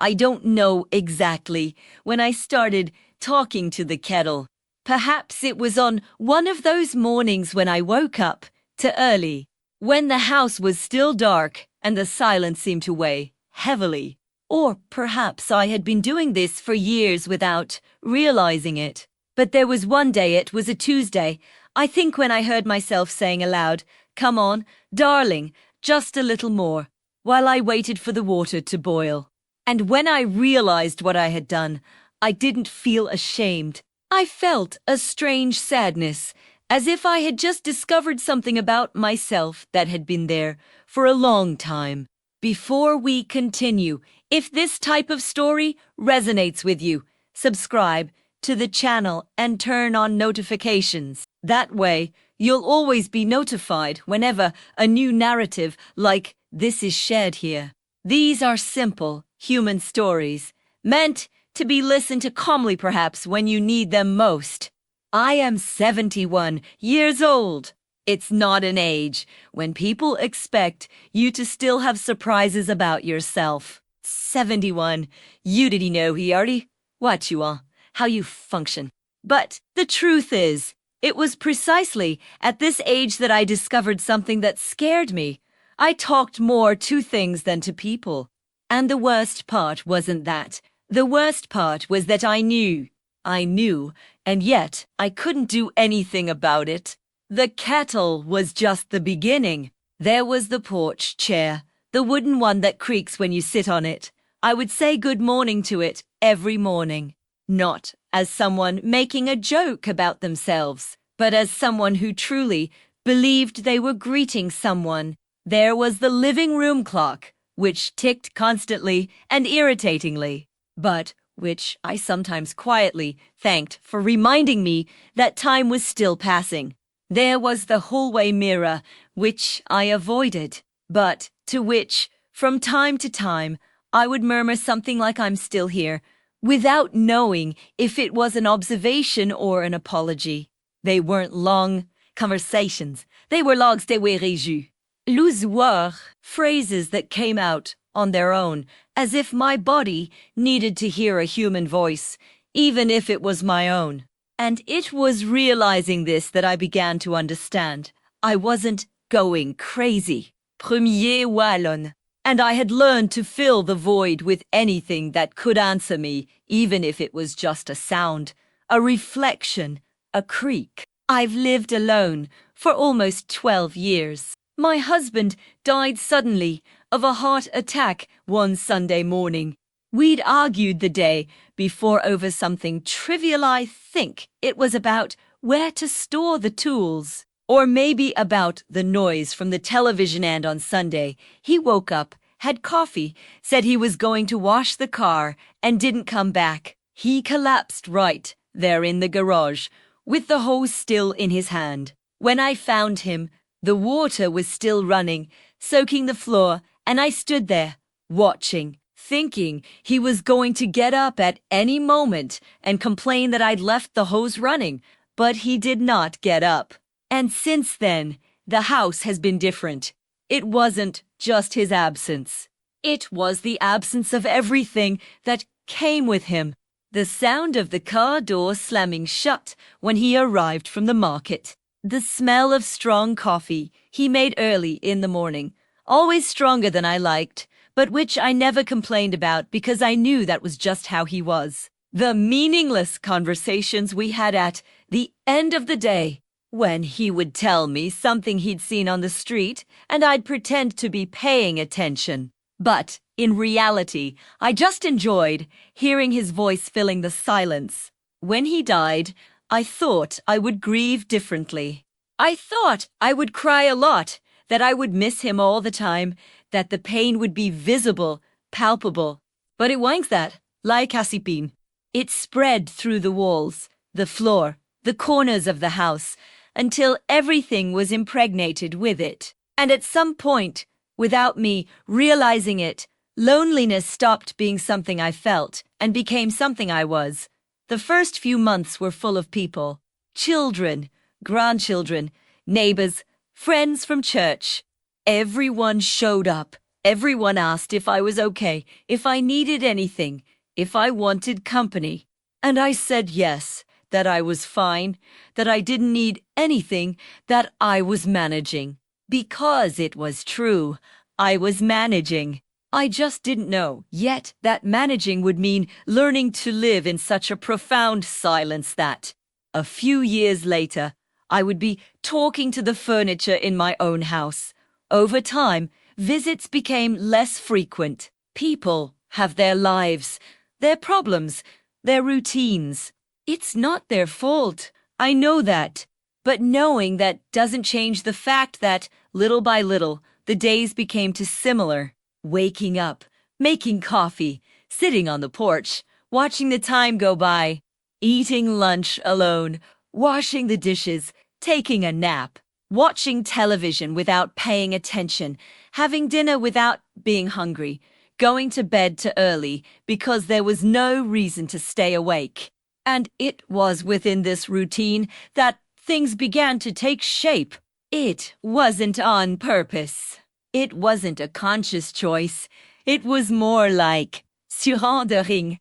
I don't know exactly, when I started talking to the kettle. Perhaps it was on one of those mornings when I woke up too early, when the house was still dark and the silence seemed to weigh heavily. Or perhaps I had been doing this for years without realizing it. But there was one day, it was a Tuesday, I think, when I heard myself saying aloud, "Come on, darling, just a little more," while I waited for the water to boil. And when I realized what I had done, I didn't feel ashamed. I felt a strange sadness, as if I had just discovered something about myself that had been there for a long time. Before we continue, if this type of story resonates with you, subscribe to the channel and turn on notifications. That way, you'll always be notified whenever a new narrative like this is shared here. These are simple human stories, meant to be listened to calmly perhaps when you need them most. I am 71 years old. It's not an age when people expect you to still have surprises about yourself. 71. You didn't know he already what you are, how you function. But the truth is, it was precisely at this age that I discovered something that scared me. I talked more to things than to people. And the worst part wasn't that. The worst part was that I knew, and yet I couldn't do anything about it. The kettle was just the beginning. There was the porch chair, the wooden one that creaks when you sit on it. I would say good morning to it every morning, not as someone making a joke about themselves, but as someone who truly believed they were greeting someone. There was the living room clock, which ticked constantly and irritatingly, but which I sometimes quietly thanked for reminding me that time was still passing. There was the hallway mirror, which I avoided, but to which, from time to time, I would murmur something like "I'm still here," without knowing if it was an observation or an apology. They weren't long conversations. They were logs de jus. L'oiseau, phrases that came out on their own, as if my body needed to hear a human voice, even if it was my own. And it was realizing this that I began to understand. I wasn't going crazy. Premier Wallon. And I had learned to fill the void with anything that could answer me, even if it was just a sound, a reflection, a creak. I've lived alone for almost 12 years. My husband died suddenly of a heart attack one Sunday morning. We'd argued the day before over something trivial. I think it was about where to store the tools, or maybe about the noise from the television. And on Sunday, he woke up, had coffee, said he was going to wash the car, and didn't come back. He collapsed right there in the garage, with the hose still in his hand. When I found him, the water was still running, soaking the floor, and I stood there, watching, thinking he was going to get up at any moment and complain that I'd left the hose running, but he did not get up. And since then, the house has been different. It wasn't just his absence. It was the absence of everything that came with him. The sound of the car door slamming shut when he arrived from the market. The smell of strong coffee he made early in the morning, always stronger than I liked, but which I never complained about because I knew that was just how he was. The meaningless conversations we had at the end of the day, when he would tell me something he'd seen on the street and I'd pretend to be paying attention. But in reality, I just enjoyed hearing his voice filling the silence. When he died, I thought I would grieve differently. I thought I would cry a lot, that I would miss him all the time, that the pain would be visible, palpable. But it wangs that, like Hasipin. It spread through the walls, the floor, the corners of the house, until everything was impregnated with it. And at some point, without me realizing it, loneliness stopped being something I felt and became something I was. The first few months were full of people, children, grandchildren, neighbors, friends from church. Everyone showed up, Everyone asked if I was okay, if I needed anything, if I wanted company. And I said yes, that I was fine, that I didn't need anything, that I was managing. Because it was true, I was managing. I just didn't know yet that managing would mean learning to live in such a profound silence that, a few years later, I would be talking to the furniture in my own house. Over time, visits became less frequent. People have their lives, their problems, their routines. It's not their fault. I know that. But knowing that doesn't change the fact that, little by little, the days became too similar. Waking up, making coffee, sitting on the porch, watching the time go by, eating lunch alone, washing the dishes, taking a nap, watching television without paying attention, having dinner without being hungry, going to bed too early because there was no reason to stay awake. And it was within this routine that things began to take shape. It wasn't on purpose. It wasn't a conscious choice. It was more like surrendering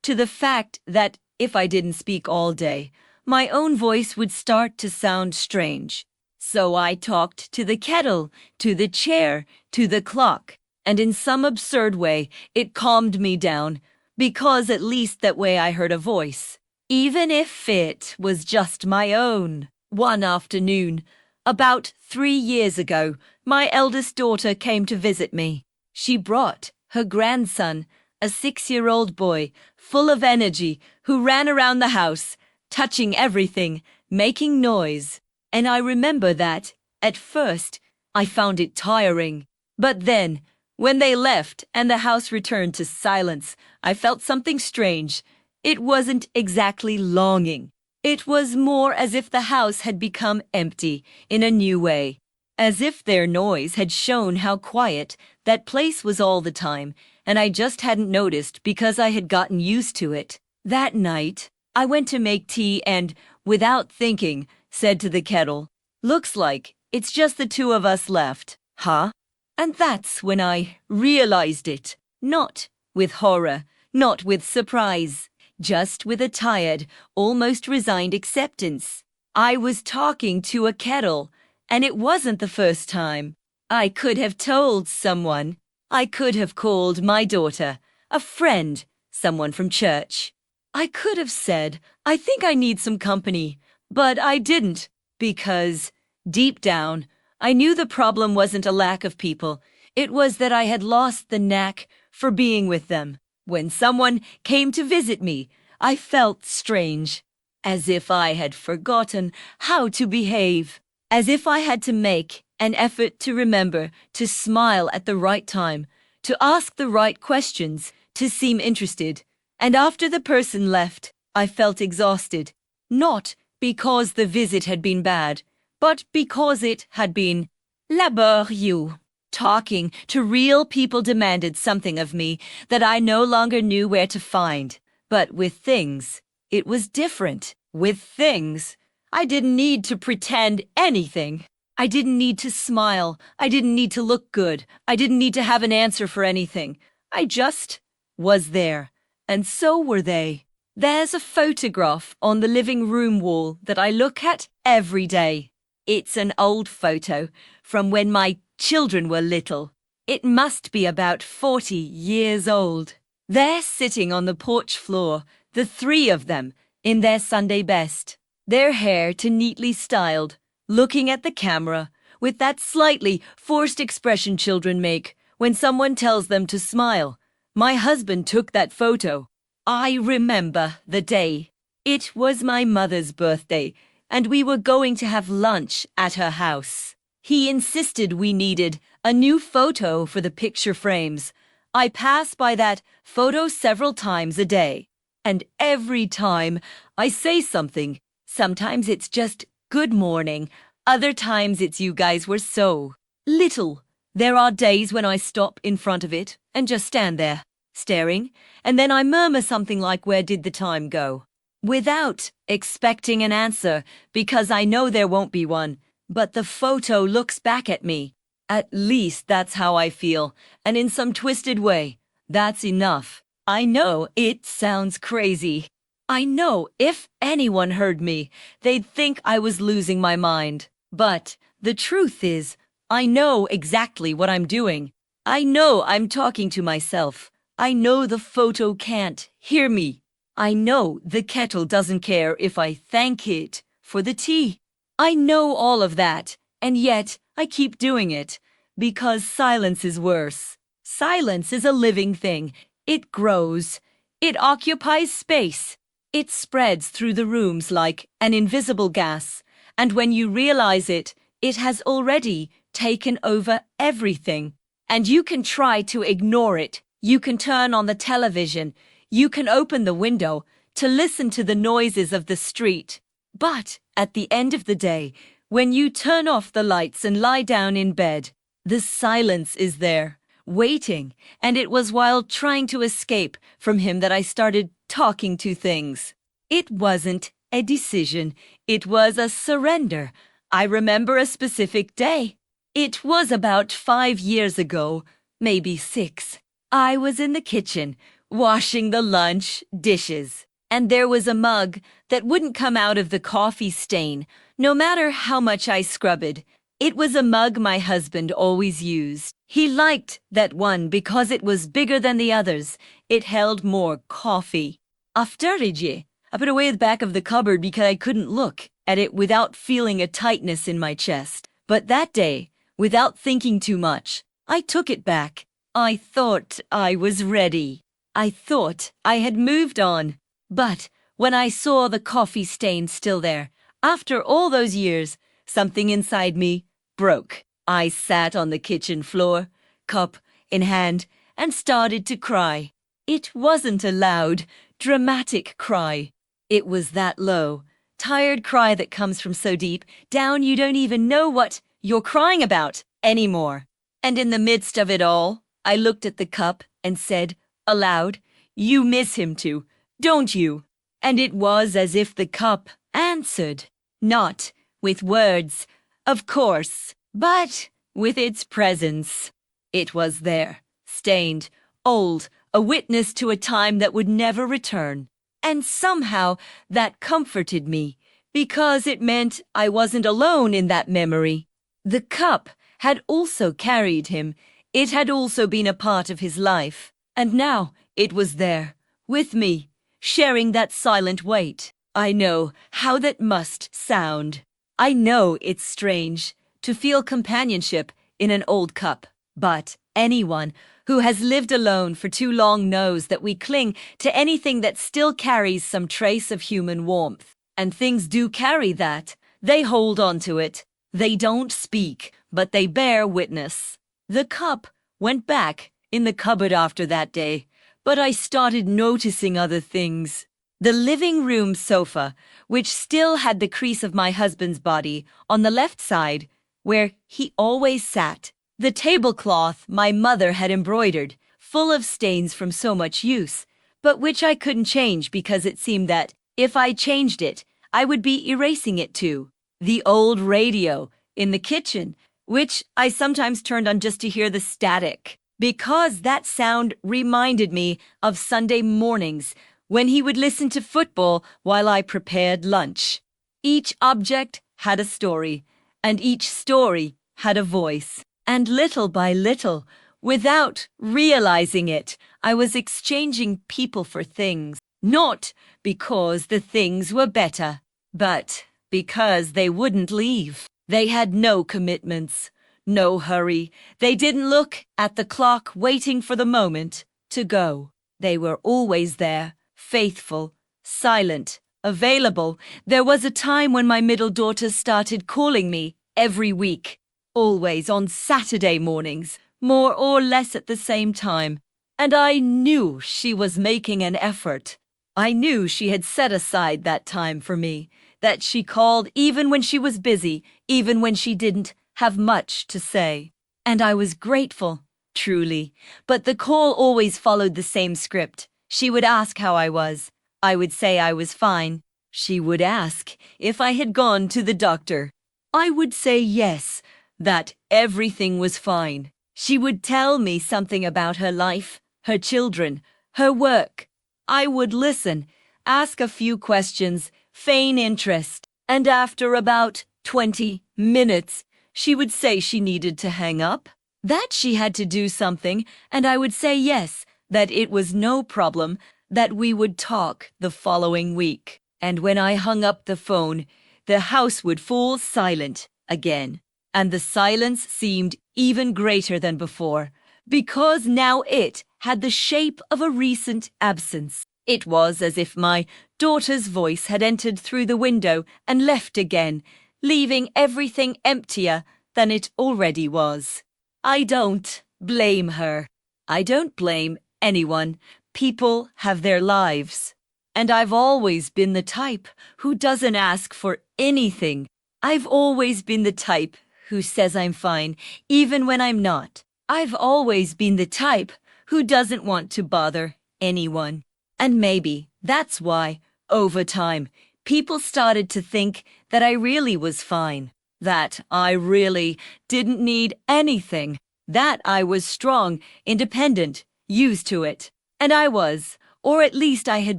to the fact that if I didn't speak all day, my own voice would start to sound strange. So I talked to the kettle, to the chair, to the clock, and in some absurd way, it calmed me down, because at least that way I heard a voice, even if it was just my own. One afternoon, about 3 years ago, my eldest daughter came to visit me. She brought her grandson, a 6-year-old boy, full of energy, who ran around the house, touching everything, making noise. And I remember that, at first, I found it tiring. But then, when they left and the house returned to silence, I felt something strange. It wasn't exactly longing. It was more as if the house had become empty in a new way. As if their noise had shown how quiet that place was all the time, and I just hadn't noticed because I had gotten used to it. That night, I went to make tea and, without thinking, said to the kettle, "Looks like it's just the two of us left, huh?" And that's when I realized it. Not with horror, not with surprise, just with a tired, almost resigned acceptance. I was talking to a kettle, and it wasn't the first time. I could have told someone. I could have called my daughter, a friend, someone from church. I could have said, "I think I need some company," but I didn't, because, deep down, I knew the problem wasn't a lack of people. It was that I had lost the knack for being with them. When someone came to visit me, I felt strange, as if I had forgotten how to behave, as if I had to make an effort to remember to smile at the right time, to ask the right questions, to seem interested. And after the person left, I felt exhausted, not because the visit had been bad, but because it had been laborieux. Talking to real people demanded something of me that I no longer knew where to find. But with things, it was different. With things, I didn't need to pretend anything. I didn't need to smile. I didn't need to look good. I didn't need to have an answer for anything. I just was there. And so were they. There's a photograph on the living room wall that I look at every day. It's an old photo from when my children were little. It must be about 40 years old. They're sitting on the porch floor, the 3 of them, in their Sunday best, their hair too neatly styled, looking at the camera with that slightly forced expression children make when someone tells them to smile. My husband took that photo. I remember the day. It was my mother's birthday, and we were going to have lunch at her house. He insisted we needed a new photo for the picture frames. I pass by that photo several times a day, and every time I say something. Sometimes it's just good morning, other times it's you guys were so little. There are days when I stop in front of it and just stand there, staring, and then I murmur something like, "Where did the time go?" Without expecting an answer, because I know there won't be one. But the photo looks back at me. At least that's how I feel, and in some twisted way, that's enough. I know it sounds crazy. I know if anyone heard me, they'd think I was losing my mind. But the truth is, I know exactly what I'm doing. I know I'm talking to myself. I know the photo can't hear me. I know the kettle doesn't care if I thank it for the tea. I know all of that, and yet I keep doing it, because silence is worse. Silence is a living thing. It grows. It occupies space. It spreads through the rooms like an invisible gas, and when you realize it, it has already taken over everything. And you can try to ignore it. You can turn on the television. You can open the window to listen to the noises of the street. But at the end of the day, when you turn off the lights and lie down in bed, the silence is there, waiting, and it was while trying to escape from him that I started talking to things. It wasn't a decision, it was a surrender. I remember a specific day. It was about 5 years ago, maybe 6. I was in the kitchen, washing the lunch dishes, and there was a mug that wouldn't come out of the coffee stain, no matter how much I scrubbed. It was a mug my husband always used. He liked that one because it was bigger than the others. It held more coffee. After I put away the back of the cupboard because I couldn't look at it without feeling a tightness in my chest. But that day, without thinking too much, I took it back. I thought I was ready. I thought I had moved on. But when I saw the coffee stain still there, after all those years, something inside me broke. I sat on the kitchen floor, cup in hand, and started to cry. It wasn't a loud, dramatic cry. It was that low, tired cry that comes from so deep down you don't even know what you're crying about anymore. And in the midst of it all, I looked at the cup and said, aloud, "You miss him too, don't you?" And it was as if the cup answered, not with words, of course, but with its presence. It was there, stained, old, a witness to a time that would never return. And somehow that comforted me, because it meant I wasn't alone in that memory. The cup had also carried him. It had also been a part of his life. And now it was there, with me, sharing that silent weight. I know how that must sound. I know it's strange to feel companionship in an old cup. But anyone who has lived alone for too long knows that we cling to anything that still carries some trace of human warmth. And things do carry that. They hold on to it. They don't speak, but they bear witness. The cup went back in the cupboard after that day, but I started noticing other things. The living room sofa, which still had the crease of my husband's body on the left side, where he always sat. The tablecloth my mother had embroidered, full of stains from so much use, but which I couldn't change because it seemed that if I changed it, I would be erasing it too. The old radio in the kitchen, which I sometimes turned on just to hear the static, because that sound reminded me of Sunday mornings when he would listen to football while I prepared lunch. Each object had a story, and each story had a voice. And little by little, without realizing it, I was exchanging people for things, not because the things were better, but because they wouldn't leave. They had no commitments, no hurry. They didn't look at the clock waiting for the moment to go. They were always there, faithful, silent, available. There was a time when my middle daughter started calling me every week, always on Saturday mornings, more or less at the same time. And I knew she was making an effort. I knew she had set aside that time for me, that she called even when she was busy, even when she didn't have much to say. And I was grateful, truly. But the call always followed the same script. She would ask how I was. I would say I was fine. She would ask if I had gone to the doctor. I would say yes, that everything was fine. She would tell me something about her life, her children, her work. I would listen, ask a few questions, feign interest, and after about 20 minutes, she would say she needed to hang up, that she had to do something, and I would say yes, that it was no problem, that we would talk the following week. And when I hung up the phone, the house would fall silent again. And the silence seemed even greater than before, because now it had the shape of a recent absence. It was as if my daughter's voice had entered through the window and left again, leaving everything emptier than it already was. I don't blame her. I don't blame anyone. People have their lives. And I've always been the type who doesn't ask for anything. I've always been the type who says I'm fine, even when I'm not. I've always been the type who doesn't want to bother anyone. And maybe that's why, over time, people started to think that I really was fine, that I really didn't need anything, that I was strong, independent, used to it. And I was, or at least I had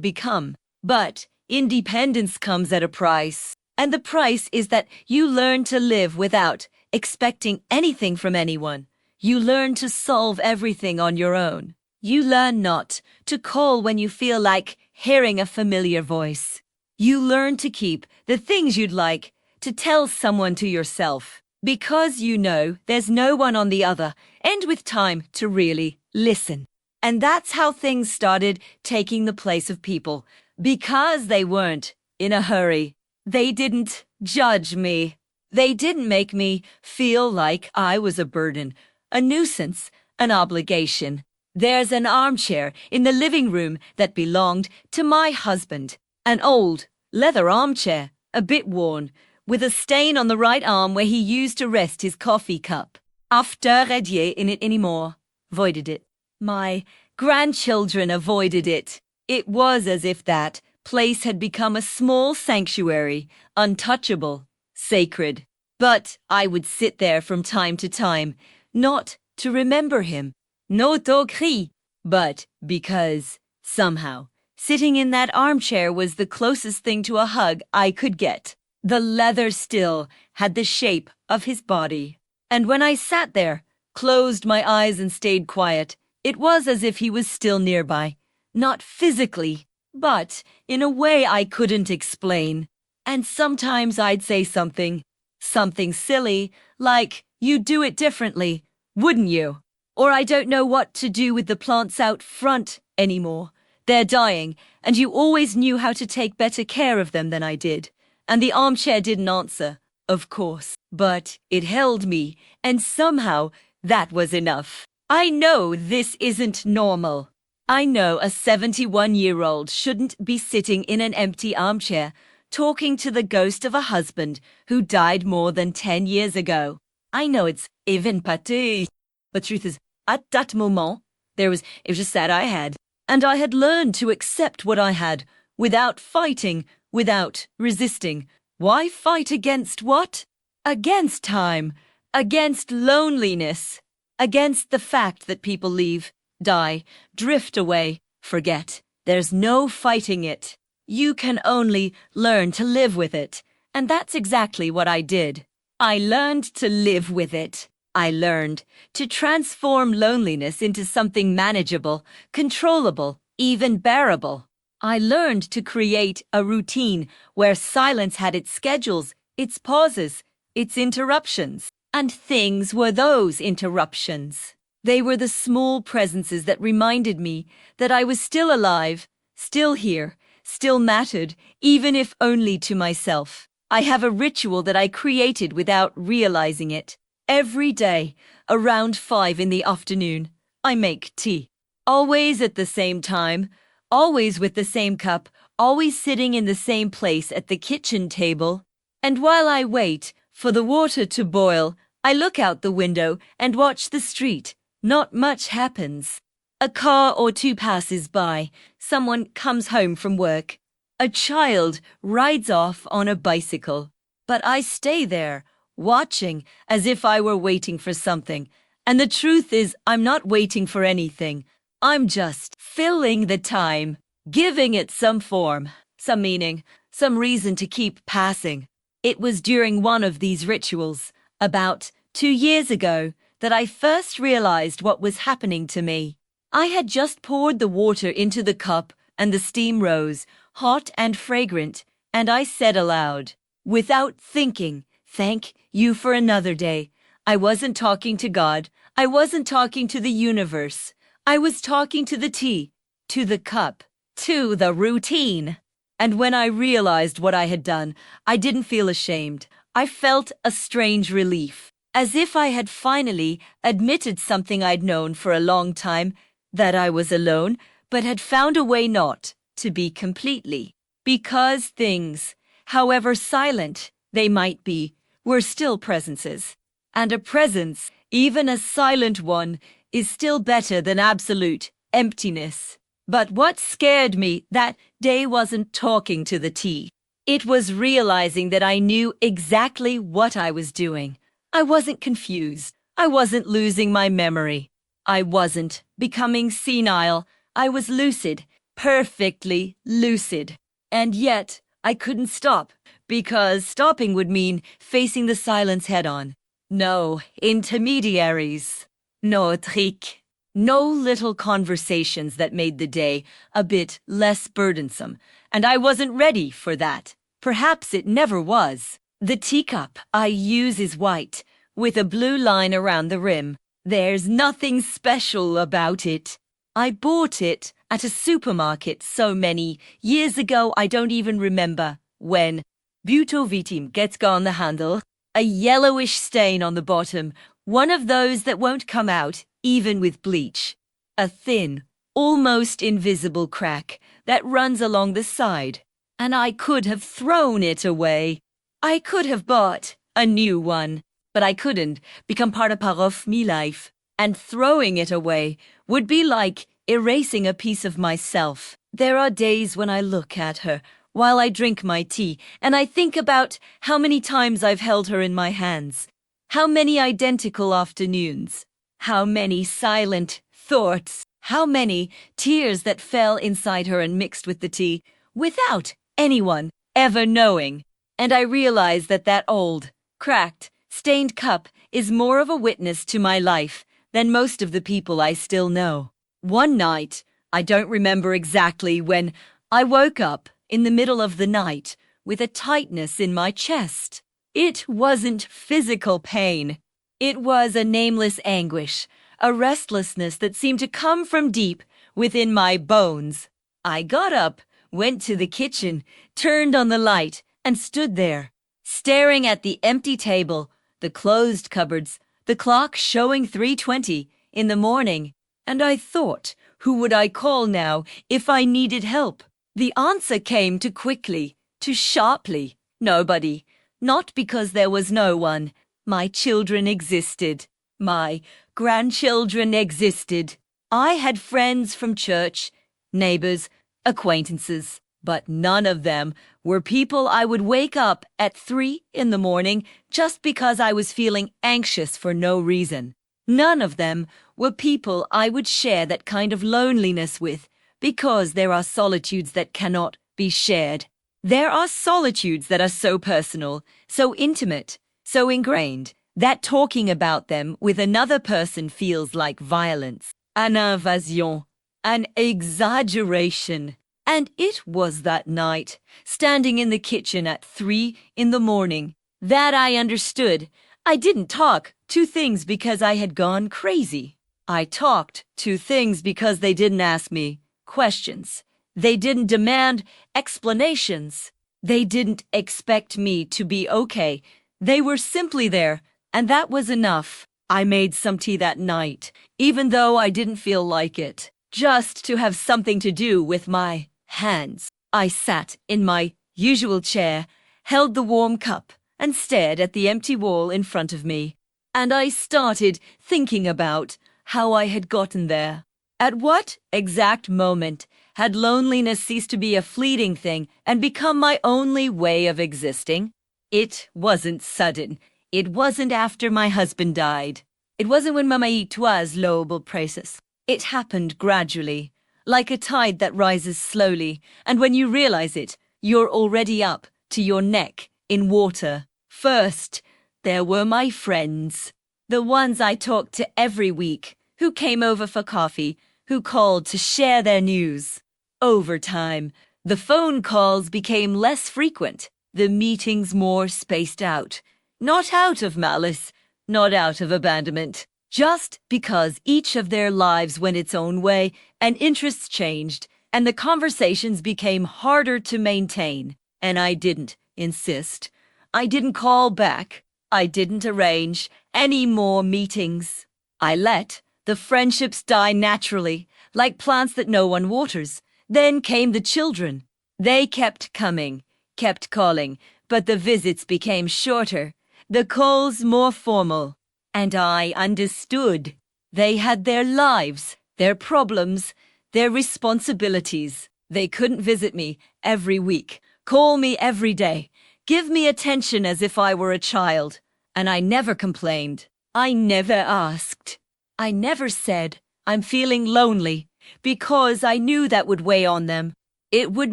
become. But independence comes at a price. And the price is that you learn to live without expecting anything from anyone. You learn to solve everything on your own. You learn not to call when you feel like hearing a familiar voice. You learn to keep the things you'd like to tell someone to yourself, because you know there's no one on the other end with time to really listen. And that's how things started taking the place of people, because they weren't in a hurry. They didn't judge me. They didn't make me feel like I was a burden, a nuisance, an obligation. There's an armchair in the living room that belonged to my husband. An old leather armchair, a bit worn, with a stain on the right arm where he used to rest his coffee cup. After Redier in it anymore. Avoided it. My grandchildren avoided it. It was as if that place had become a small sanctuary, untouchable, sacred. But I would sit there from time to time, not to remember him, not au cri, but because, somehow, sitting in that armchair was the closest thing to a hug I could get. The leather still had the shape of his body. And when I sat there, closed my eyes and stayed quiet, it was as if he was still nearby. Not physically, but in a way I couldn't explain. And sometimes I'd say something silly, like, "You'd do it differently, wouldn't you?" Or "I don't know what to do with the plants out front anymore. They're dying, and you always knew how to take better care of them than I did." And the armchair didn't answer, of course, but it held me, and somehow that was enough. I know this isn't normal. I know a 71-year-old shouldn't be sitting in an empty armchair talking to the ghost of a husband who died more than 10 years ago. I know it's even pâté. The truth is, at that moment, it was just that I had. And I had learned to accept what I had, without fighting, without resisting. Why fight against what? Against time, against loneliness, against the fact that people leave, die, drift away, forget. There's no fighting it. You can only learn to live with it. And that's exactly what I did. I learned to live with it. I learned to transform loneliness into something manageable, controllable, even bearable. I learned to create a routine where silence had its schedules, its pauses, its interruptions. And things were those interruptions. They were the small presences that reminded me that I was still alive, still here, still mattered, even if only to myself. I have a ritual that I created without realizing it. Every day, around 5 in the afternoon, I make tea. Always at the same time, always with the same cup, always sitting in the same place at the kitchen table. And while I wait for the water to boil, I look out the window and watch the street. Not much happens. A car or two passes by. Someone comes home from work. A child rides off on a bicycle. But I stay there, watching as if I were waiting for something. And the truth is, I'm not waiting for anything. I'm just filling the time, giving it some form, some meaning, some reason to keep passing. It was during one of these rituals, about 2 years ago, that I first realized what was happening to me. I had just poured the water into the cup and the steam rose, hot and fragrant, and I said aloud, without thinking, "Thank you for another day." I wasn't talking to God. I wasn't talking to the universe. I was talking to the tea, to the cup, to the routine. And when I realized what I had done, I didn't feel ashamed. I felt a strange relief, as if I had finally admitted something I'd known for a long time, that I was alone, but had found a way not to be completely. Because things, however silent they might be, were still presences. And a presence, even a silent one, is still better than absolute emptiness. But what scared me that day wasn't talking to the tea. It was realizing that I knew exactly what I was doing. I wasn't confused. I wasn't losing my memory. I wasn't becoming senile. I was lucid, perfectly lucid. And yet, I couldn't stop, because stopping would mean facing the silence head-on. No intermediaries. No trick. No little conversations that made the day a bit less burdensome, and I wasn't ready for that. Perhaps it never was. The teacup I use is white, with a blue line around the rim. There's nothing special about it. I bought it at a supermarket so many years ago I don't even remember when. Butovitim gets on the handle, a yellowish stain on the bottom, one of those that won't come out even with bleach. A thin, almost invisible crack that runs along the side. And I could have thrown it away. I could have bought a new one, but I couldn't become part of me life. And throwing it away would be like erasing a piece of myself. There are days when I look at her while I drink my tea, and I think about how many times I've held her in my hands. How many identical afternoons. How many silent thoughts. How many tears that fell inside her and mixed with the tea, without anyone ever knowing. And I realize that that old, cracked, stained cup is more of a witness to my life than most of the people I still know. One night, I don't remember exactly when, I woke up in the middle of the night with a tightness in my chest. It wasn't physical pain. It was a nameless anguish, a restlessness that seemed to come from deep within my bones. I got up, went to the kitchen, turned on the light, and stood there, staring at the empty table, the closed cupboards, the clock showing 3:20 in the morning. And I thought, who would I call now if I needed help? The answer came too quickly, too sharply. Nobody. Not because there was no one. My children existed. My grandchildren existed. I had friends from church, neighbors, acquaintances, but none of them were people I would wake up at 3 in the morning just because I was feeling anxious for no reason. None of them were people I would share that kind of loneliness with, because there are solitudes that cannot be shared. There are solitudes that are so personal, so intimate, so ingrained, that talking about them with another person feels like violence, an invasion, an exaggeration. And it was that night, standing in the kitchen at 3 in the morning, that I understood. I didn't talk to things because I had gone crazy. I talked to things because they didn't ask me questions. They didn't demand explanations. They didn't expect me to be okay. They were simply there, and that was enough. I made some tea that night, even though I didn't feel like it, just to have something to do with my hands. I sat in my usual chair, held the warm cup, and stared at the empty wall in front of me. And I started thinking about how I had gotten there. At what exact moment had loneliness ceased to be a fleeting thing and become my only way of existing? It wasn't sudden. It wasn't after my husband died. It wasn't when Mama was low prices. It happened gradually, like a tide that rises slowly, and when you realize it, you're already up to your neck in water. First, there were my friends. The ones I talked to every week, who came over for coffee, who called to share their news. Over time, the phone calls became less frequent, the meetings more spaced out. Not out of malice, not out of abandonment, just because each of their lives went its own way and interests changed, and the conversations became harder to maintain. And I didn't insist. I didn't call back. I didn't arrange any more meetings. I let the friendships die naturally, like plants that no one waters. Then came the children. They kept coming, kept calling, but the visits became shorter, the calls more formal. And I understood. They had their lives, their problems, their responsibilities. They couldn't visit me every week, call me every day, give me attention as if I were a child. And I never complained. I never asked. I never said, I'm feeling lonely, because I knew that would weigh on them. It would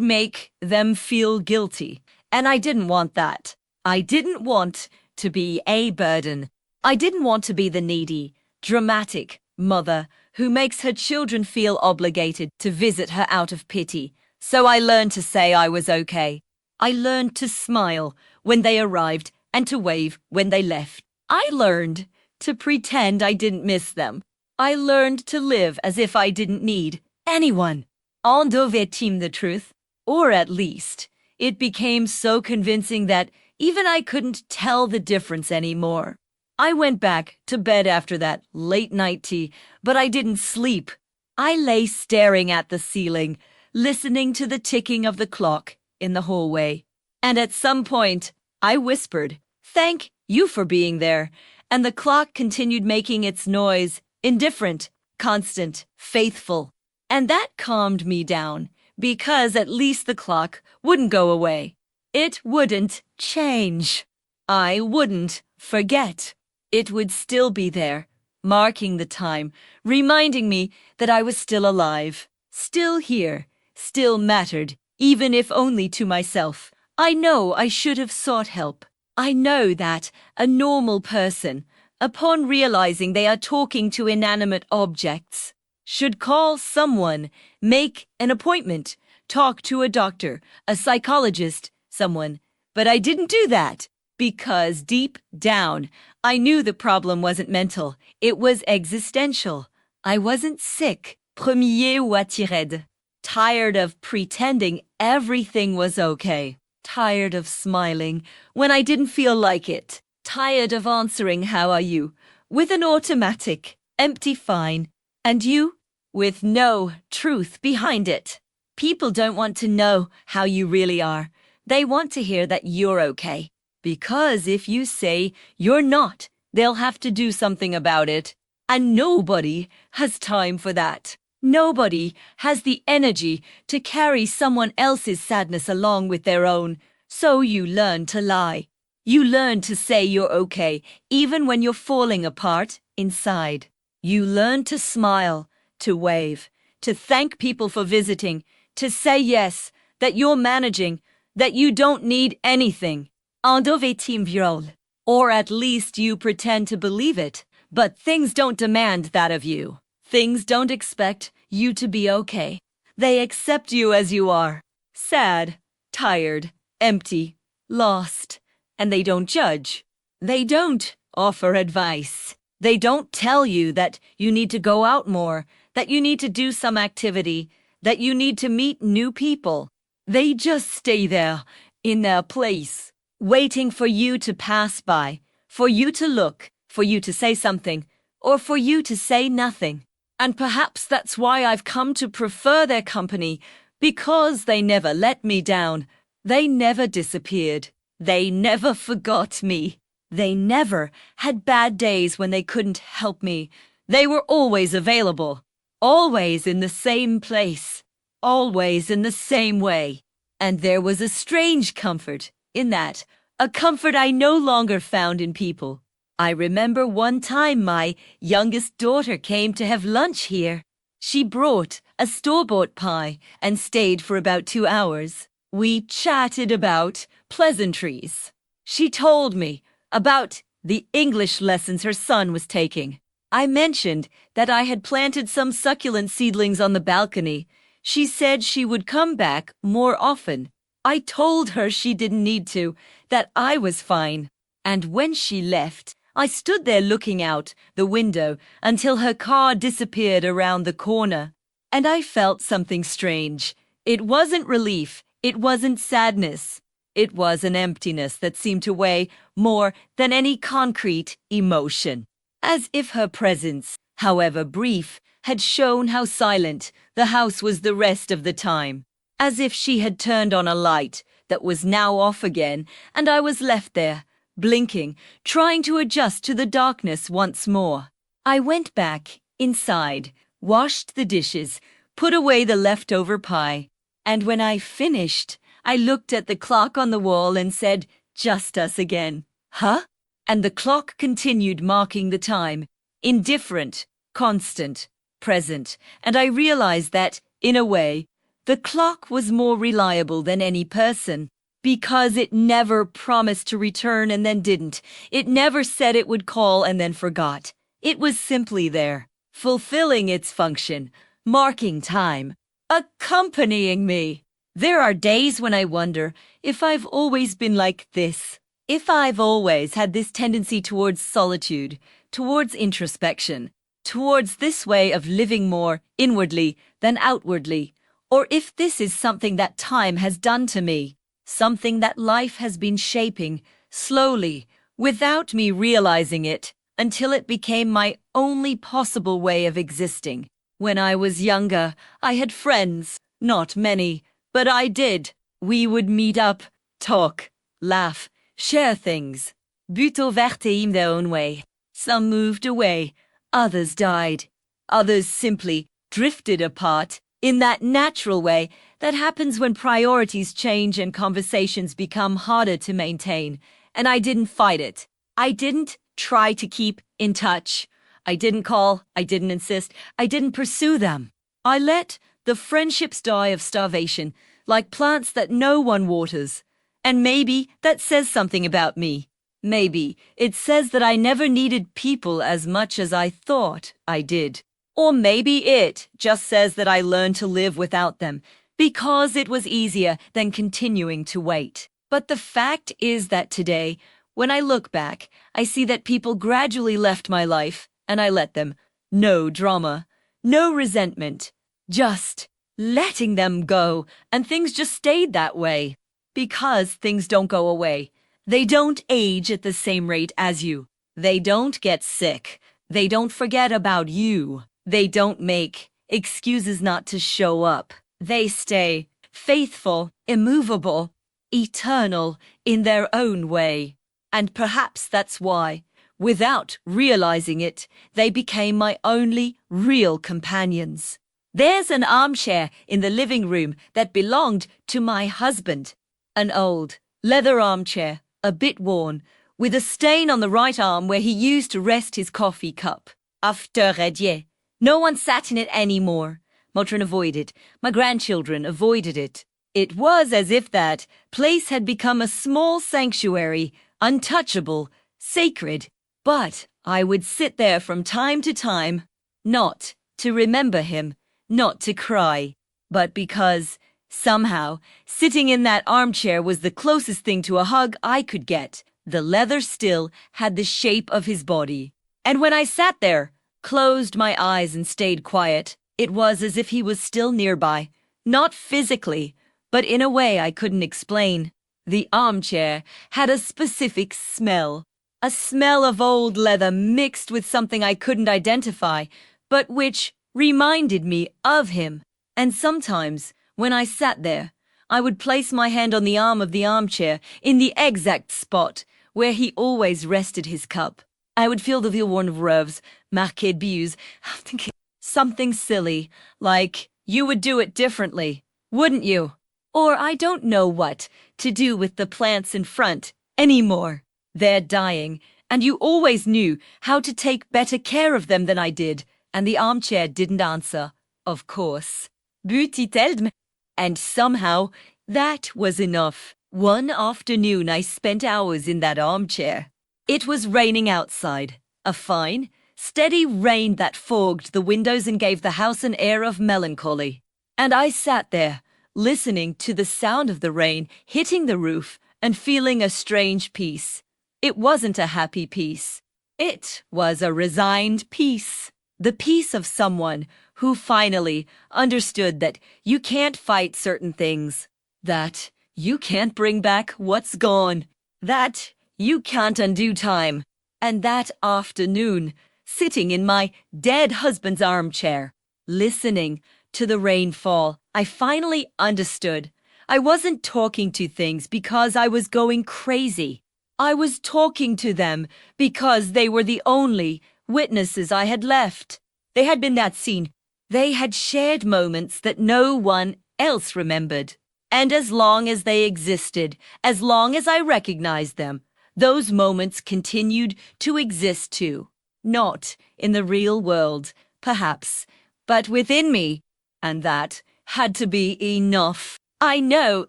make them feel guilty. And I didn't want that. I didn't want to be a burden. I didn't want to be the needy, dramatic mother who makes her children feel obligated to visit her out of pity. So I learned to say I was okay. I learned to smile when they arrived and to wave when they left. I learned to pretend I didn't miss them. I learned to live as if I didn't need anyone. On devait-il the truth? Or at least, it became so convincing that even I couldn't tell the difference anymore. I went back to bed after that late night tea, but I didn't sleep. I lay staring at the ceiling, listening to the ticking of the clock in the hallway. And at some point, I whispered, "Thank you for being there." And the clock continued making its noise, indifferent, constant, faithful. And that calmed me down, because at least the clock wouldn't go away. It wouldn't change. I wouldn't forget. It would still be there, marking the time, reminding me that I was still alive, still here, still mattered, even if only to myself. I know I should have sought help. I know that a normal person, upon realizing they are talking to inanimate objects, should call someone, make an appointment, talk to a doctor, a psychologist, someone. But I didn't do that because deep down, I knew the problem wasn't mental. It was existential. I wasn't sick, premier ou attiré. Tired of pretending everything was okay. Tired of smiling when I didn't feel like it. Tired of answering "How are you?" with an automatic, empty fine. And you? With no truth behind it. People don't want to know how you really are. They want to hear that you're okay. Because if you say you're not, they'll have to do something about it. And nobody has time for that. Nobody has the energy to carry someone else's sadness along with their own. So you learn to lie. You learn to say you're okay, even when you're falling apart inside. You learn to smile, to wave, to thank people for visiting, to say yes, that you're managing, that you don't need anything. En devait-il viol? Or at least you pretend to believe it. But things don't demand that of you. Things don't expect you to be okay. They accept you as you are. Sad, tired, empty, lost. And they don't judge. They don't offer advice. They don't tell you that you need to go out more, that you need to do some activity, that you need to meet new people. They just stay there, in their place, waiting for you to pass by, for you to look, for you to say something, or for you to say nothing. And perhaps that's why I've come to prefer their company, because they never let me down. They never disappeared. They never forgot me. They never had bad days when they couldn't help me. They were always available, always in the same place, always in the same way. And there was a strange comfort in that, a comfort I no longer found in people. I remember one time my youngest daughter came to have lunch here. She brought a store-bought pie and stayed for about 2 hours. We chatted about pleasantries. She told me about the English lessons her son was taking. I mentioned that I had planted some succulent seedlings on the balcony. She said she would come back more often. I told her she didn't need to, that I was fine. And when she left, I stood there looking out the window until her car disappeared around the corner. And I felt something strange. It wasn't relief. It wasn't sadness. It was an emptiness that seemed to weigh more than any concrete emotion. As if her presence, however brief, had shown how silent the house was the rest of the time. As if she had turned on a light that was now off again, and I was left there, blinking, trying to adjust to the darkness once more. I went back inside, washed the dishes, put away the leftover pie, and when I finished, I looked at the clock on the wall and said, "Just us again." Huh? And the clock continued marking the time, indifferent, constant, present, and I realized that, in a way, the clock was more reliable than any person, because it never promised to return and then didn't. It never said it would call and then forgot. It was simply there, fulfilling its function, marking time, accompanying me. There are days when I wonder if I've always been like this. If I've always had this tendency towards solitude, towards introspection, towards this way of living more inwardly than outwardly, or if this is something that time has done to me, something that life has been shaping, slowly, without me realizing it, until it became my only possible way of existing. When I was younger, I had friends, not many, but I did. We would meet up, talk, laugh, share things. Buto verte in their own way. Some moved away, others died. Others simply drifted apart in that natural way that happens when priorities change and conversations become harder to maintain. And I didn't fight it. I didn't try to keep in touch. I didn't call, I didn't insist, I didn't pursue them. I let the friendships die of starvation, like plants that no one waters. And maybe that says something about me. Maybe it says that I never needed people as much as I thought I did. Or maybe it just says that I learned to live without them, because it was easier than continuing to wait. But the fact is that today, when I look back, I see that people gradually left my life, and I let them. No drama, no resentment, just letting them go, and things just stayed that way. Because things don't go away. They don't age at the same rate as you. They don't get sick. They don't forget about you. They don't make excuses not to show up. They stay faithful, immovable, eternal in their own way. And perhaps that's why, without realizing it, they became my only real companions. There's an armchair in the living room that belonged to my husband. An old leather armchair, a bit worn, with a stain on the right arm where he used to rest his coffee cup. After Redier. No one sat in it anymore. Motrin avoided. My grandchildren avoided it. It was as if that place had become a small sanctuary, untouchable, sacred. But I would sit there from time to time, not to remember him, not to cry, but because, somehow, sitting in that armchair was the closest thing to a hug I could get. The leather still had the shape of his body. And when I sat there, closed my eyes and stayed quiet, it was as if he was still nearby. Not physically, but in a way I couldn't explain. The armchair had a specific smell. A smell of old leather mixed with something I couldn't identify, but which reminded me of him. And sometimes, when I sat there, I would place my hand on the arm of the armchair in the exact spot where he always rested his cup. I would feel the worn rêves, marqués de buts, thinking something silly, like, you would do it differently, wouldn't you? Or I don't know what to do with the plants in front. anymore. They're dying, and you always knew how to take better care of them than I did. And the armchair didn't answer, of course. Bütitelm. And somehow, that was enough. One afternoon I spent hours in that armchair. It was raining outside. A fine, steady rain that fogged the windows and gave the house an air of melancholy. And I sat there, listening to the sound of the rain hitting the roof and feeling a strange peace. It wasn't a happy peace. It was a resigned peace. The peace of someone who finally understood that you can't fight certain things, that you can't bring back what's gone, that you can't undo time. And that afternoon, sitting in my dead husband's armchair, listening to the rain fall, I finally understood. I wasn't talking to things because I was going crazy. I was talking to them because they were the only witnesses I had left. They had been that scene. They had shared moments that no one else remembered. And as long as they existed, as long as I recognized them, those moments continued to exist too. Not in the real world, perhaps, but within me. And that had to be enough. I know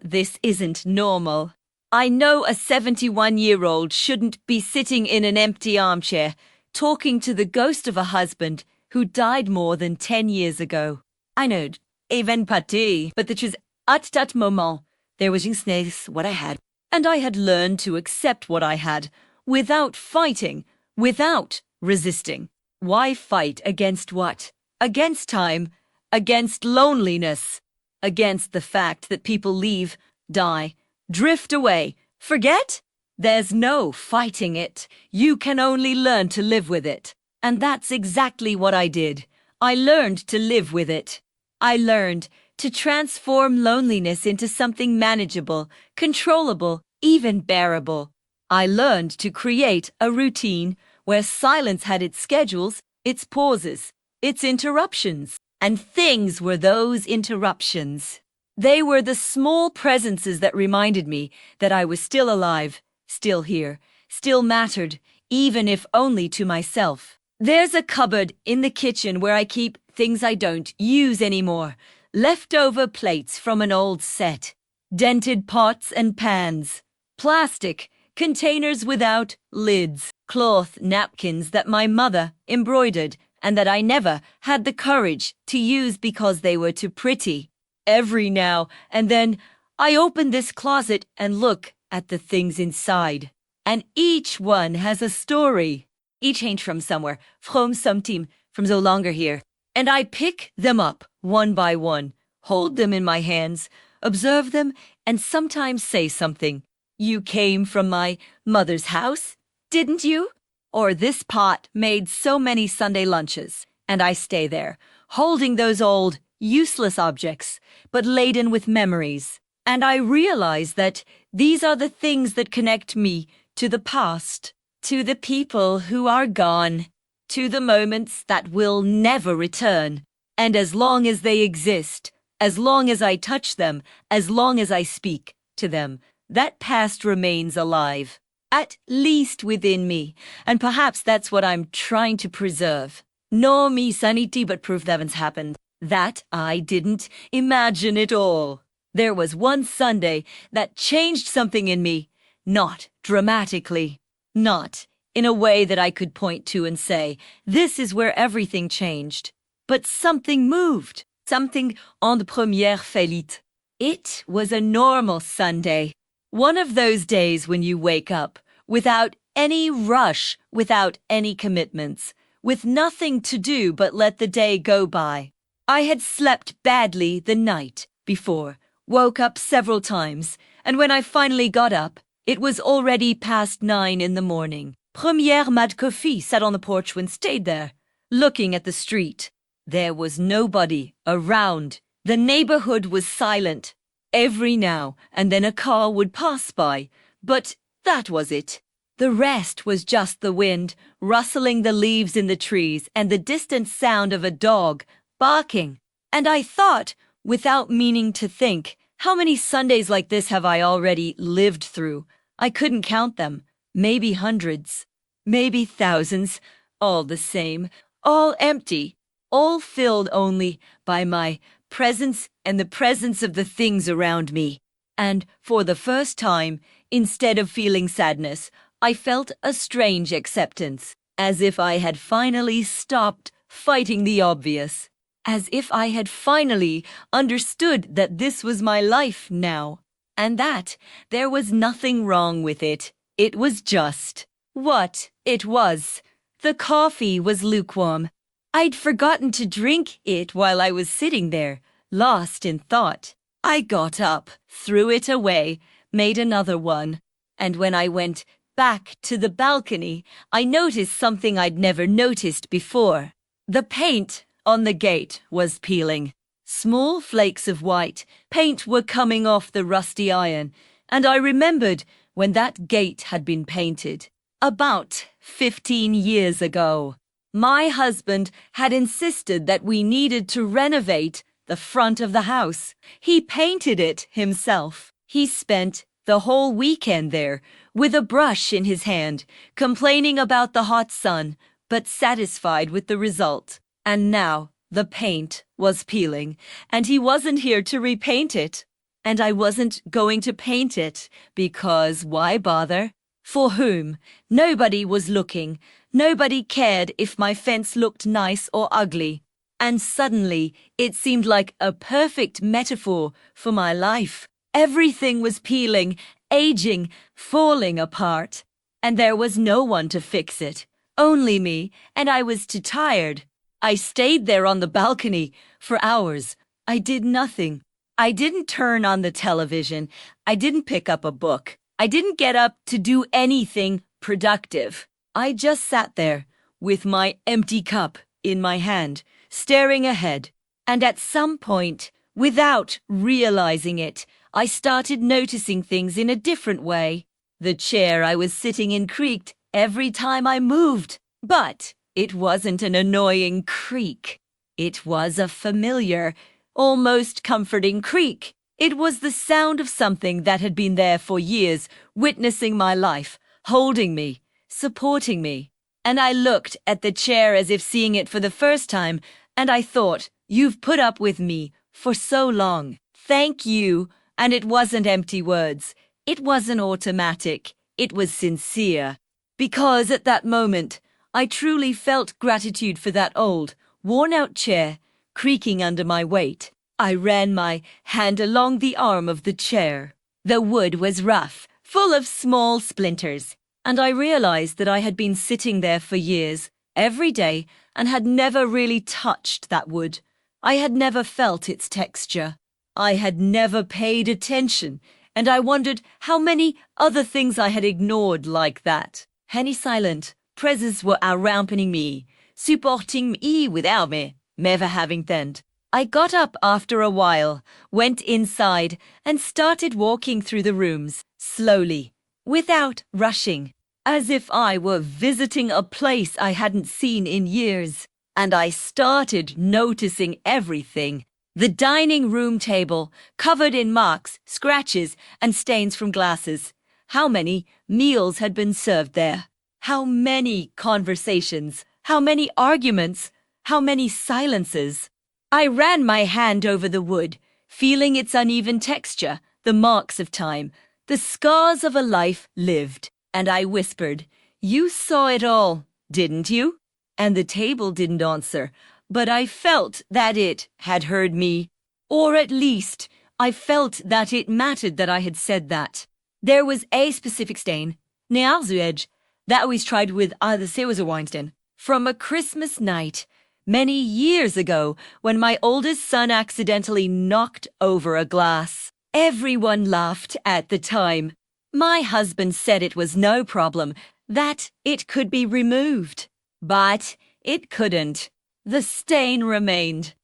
this isn't normal. I know a 71-year-old shouldn't be sitting in an empty armchair, talking to the ghost of a husband who died more than 10 years ago. I know, even pati, but that was at that moment, there was just what I had. And I had learned to accept what I had, without fighting, without resisting. Why fight against what? Against time, against loneliness, against the fact that people leave, die, drift away, forget? There's no fighting it. You can only learn to live with it. And that's exactly what I did. I learned to live with it. I learned to transform loneliness into something manageable, controllable, even bearable. I learned to create a routine where silence had its schedules, its pauses, its interruptions. And things were those interruptions. They were the small presences that reminded me that I was still alive, still here, still mattered, even if only to myself. There's a cupboard in the kitchen where I keep things I don't use anymore. Leftover plates from an old set. Dented pots and pans. Plastic containers without lids. Cloth napkins that my mother embroidered and that I never had the courage to use because they were too pretty. Every now and then, I open this closet and look at the things inside. And each one has a story. Each ain't from somewhere, from some team, from so longer here. And I pick them up, one by one, hold them in my hands, observe them, and sometimes say something. You came from my mother's house, didn't you? Or this pot made so many Sunday lunches, and I stay there, holding those old, useless objects, but laden with memories. And I realize that these are the things that connect me to the past, to the people who are gone, to the moments that will never return. And as long as they exist, as long as I touch them, as long as I speak to them, that past remains alive. At least within me, and perhaps that's what I'm trying to preserve. No me sanity, but proof that haven't happened. That I didn't imagine it all. There was one Sunday that changed something in me, not dramatically, not in a way that I could point to and say, this is where everything changed. But something moved, something en première faillite. It was a normal Sunday. One of those days when you wake up without any rush, without any commitments, with nothing to do but let the day go by. I had slept badly the night before, woke up several times, and when I finally got up, it was already past 9 in the morning. Première Mad Coffee sat on the porch and stayed there, looking at the street. There was nobody around. The neighborhood was silent. Every now and then a car would pass by, but that was it. The rest was just the wind, rustling the leaves in the trees and the distant sound of a dog barking. And I thought, without meaning to think, how many Sundays like this have I already lived through? I couldn't count them. Maybe hundreds. Maybe thousands. All the same. All empty. All filled only by my presence and the presence of the things around me. And for the first time, instead of feeling sadness, I felt a strange acceptance, as if I had finally stopped fighting the obvious, as if I had finally understood that this was my life now, and that there was nothing wrong with it. It was just what it was. The coffee was lukewarm. I'd forgotten to drink it while I was sitting there, lost in thought. I got up, threw it away, made another one, and when I went back to the balcony, I noticed something I'd never noticed before. The paint on the gate was peeling. Small flakes of white paint were coming off the rusty iron, and I remembered when that gate had been painted. About 15 years ago. My husband had insisted that we needed to renovate the front of the house. He painted it himself. He spent the whole weekend there with a brush in his hand, complaining about the hot sun, but satisfied with the result. And now the paint was peeling, and he wasn't here to repaint it. And I wasn't going to paint it because why bother? For whom? Nobody was looking. Nobody cared if my fence looked nice or ugly. And suddenly, it seemed like a perfect metaphor for my life. Everything was peeling, aging, falling apart. And there was no one to fix it. Only me, and I was too tired. I stayed there on the balcony for hours. I did nothing. I didn't turn on the television. I didn't pick up a book. I didn't get up to do anything productive. I just sat there with my empty cup in my hand, staring ahead. And at some point, without realizing it, I started noticing things in a different way. The chair I was sitting in creaked every time I moved. But it wasn't an annoying creak. It was a familiar, almost comforting creak. It was the sound of something that had been there for years, witnessing my life, holding me, supporting me. And I looked at the chair as if seeing it for the first time, and I thought, you've put up with me for so long. Thank you. And it wasn't empty words. It wasn't automatic. It was sincere. Because at that moment, I truly felt gratitude for that old, worn-out chair creaking under my weight. I ran my hand along the arm of the chair. The wood was rough, full of small splinters, and I realized that I had been sitting there for years, every day, and had never really touched that wood. I had never felt its texture. I had never paid attention, and I wondered how many other things I had ignored like that. Henny silent, presses were accompanying me, supporting me without me, never having thanked. I got up after a while, went inside, and started walking through the rooms, slowly, without rushing, as if I were visiting a place I hadn't seen in years. And I started noticing everything. The dining room table, covered in marks, scratches, and stains from glasses. How many meals had been served there? How many conversations? How many arguments? How many silences? I ran my hand over the wood, feeling its uneven texture, the marks of time, the scars of a life lived, and I whispered, "You saw it all, didn't you?" And the table didn't answer, but I felt that it had heard me, or at least I felt that it mattered that I had said that. There was a specific stain, near the edge, that was tried with either Sewers or Weinstein, from a Christmas night, many years ago, when my oldest son accidentally knocked over a glass. Everyone laughed at the time. My husband said it was no problem, that it could be removed. But it couldn't. The stain remained.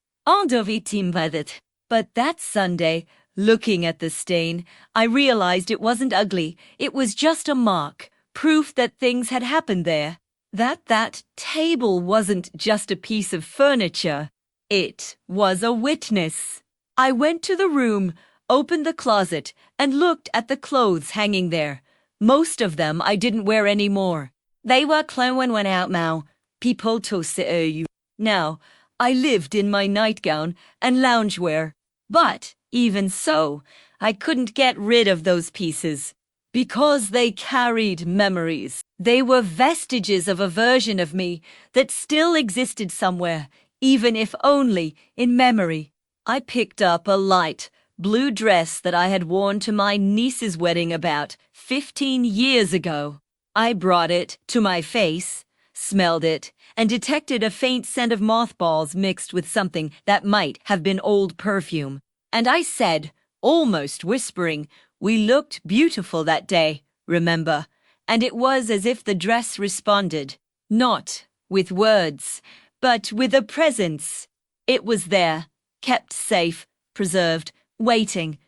But that Sunday, looking at the stain, I realized it wasn't ugly. It was just a mark, proof that things had happened there. That table wasn't just a piece of furniture. It was a witness. I went to the room, opened the closet, and looked at the clothes hanging there. Most of them I didn't wear anymore. They were clown went out now. People to say you. Now, I lived in my nightgown and loungewear. But, even so, I couldn't get rid of those pieces. Because they carried memories. They were vestiges of a version of me that still existed somewhere, even if only in memory. I picked up a light blue dress that I had worn to my niece's wedding about 15 years ago. I brought it to my face, smelled it, and detected a faint scent of mothballs mixed with something that might have been old perfume. And I said, almost whispering, "We looked beautiful that day, remember?" And it was as if the dress responded, not with words, but with a presence. It was there, kept safe, preserved, waiting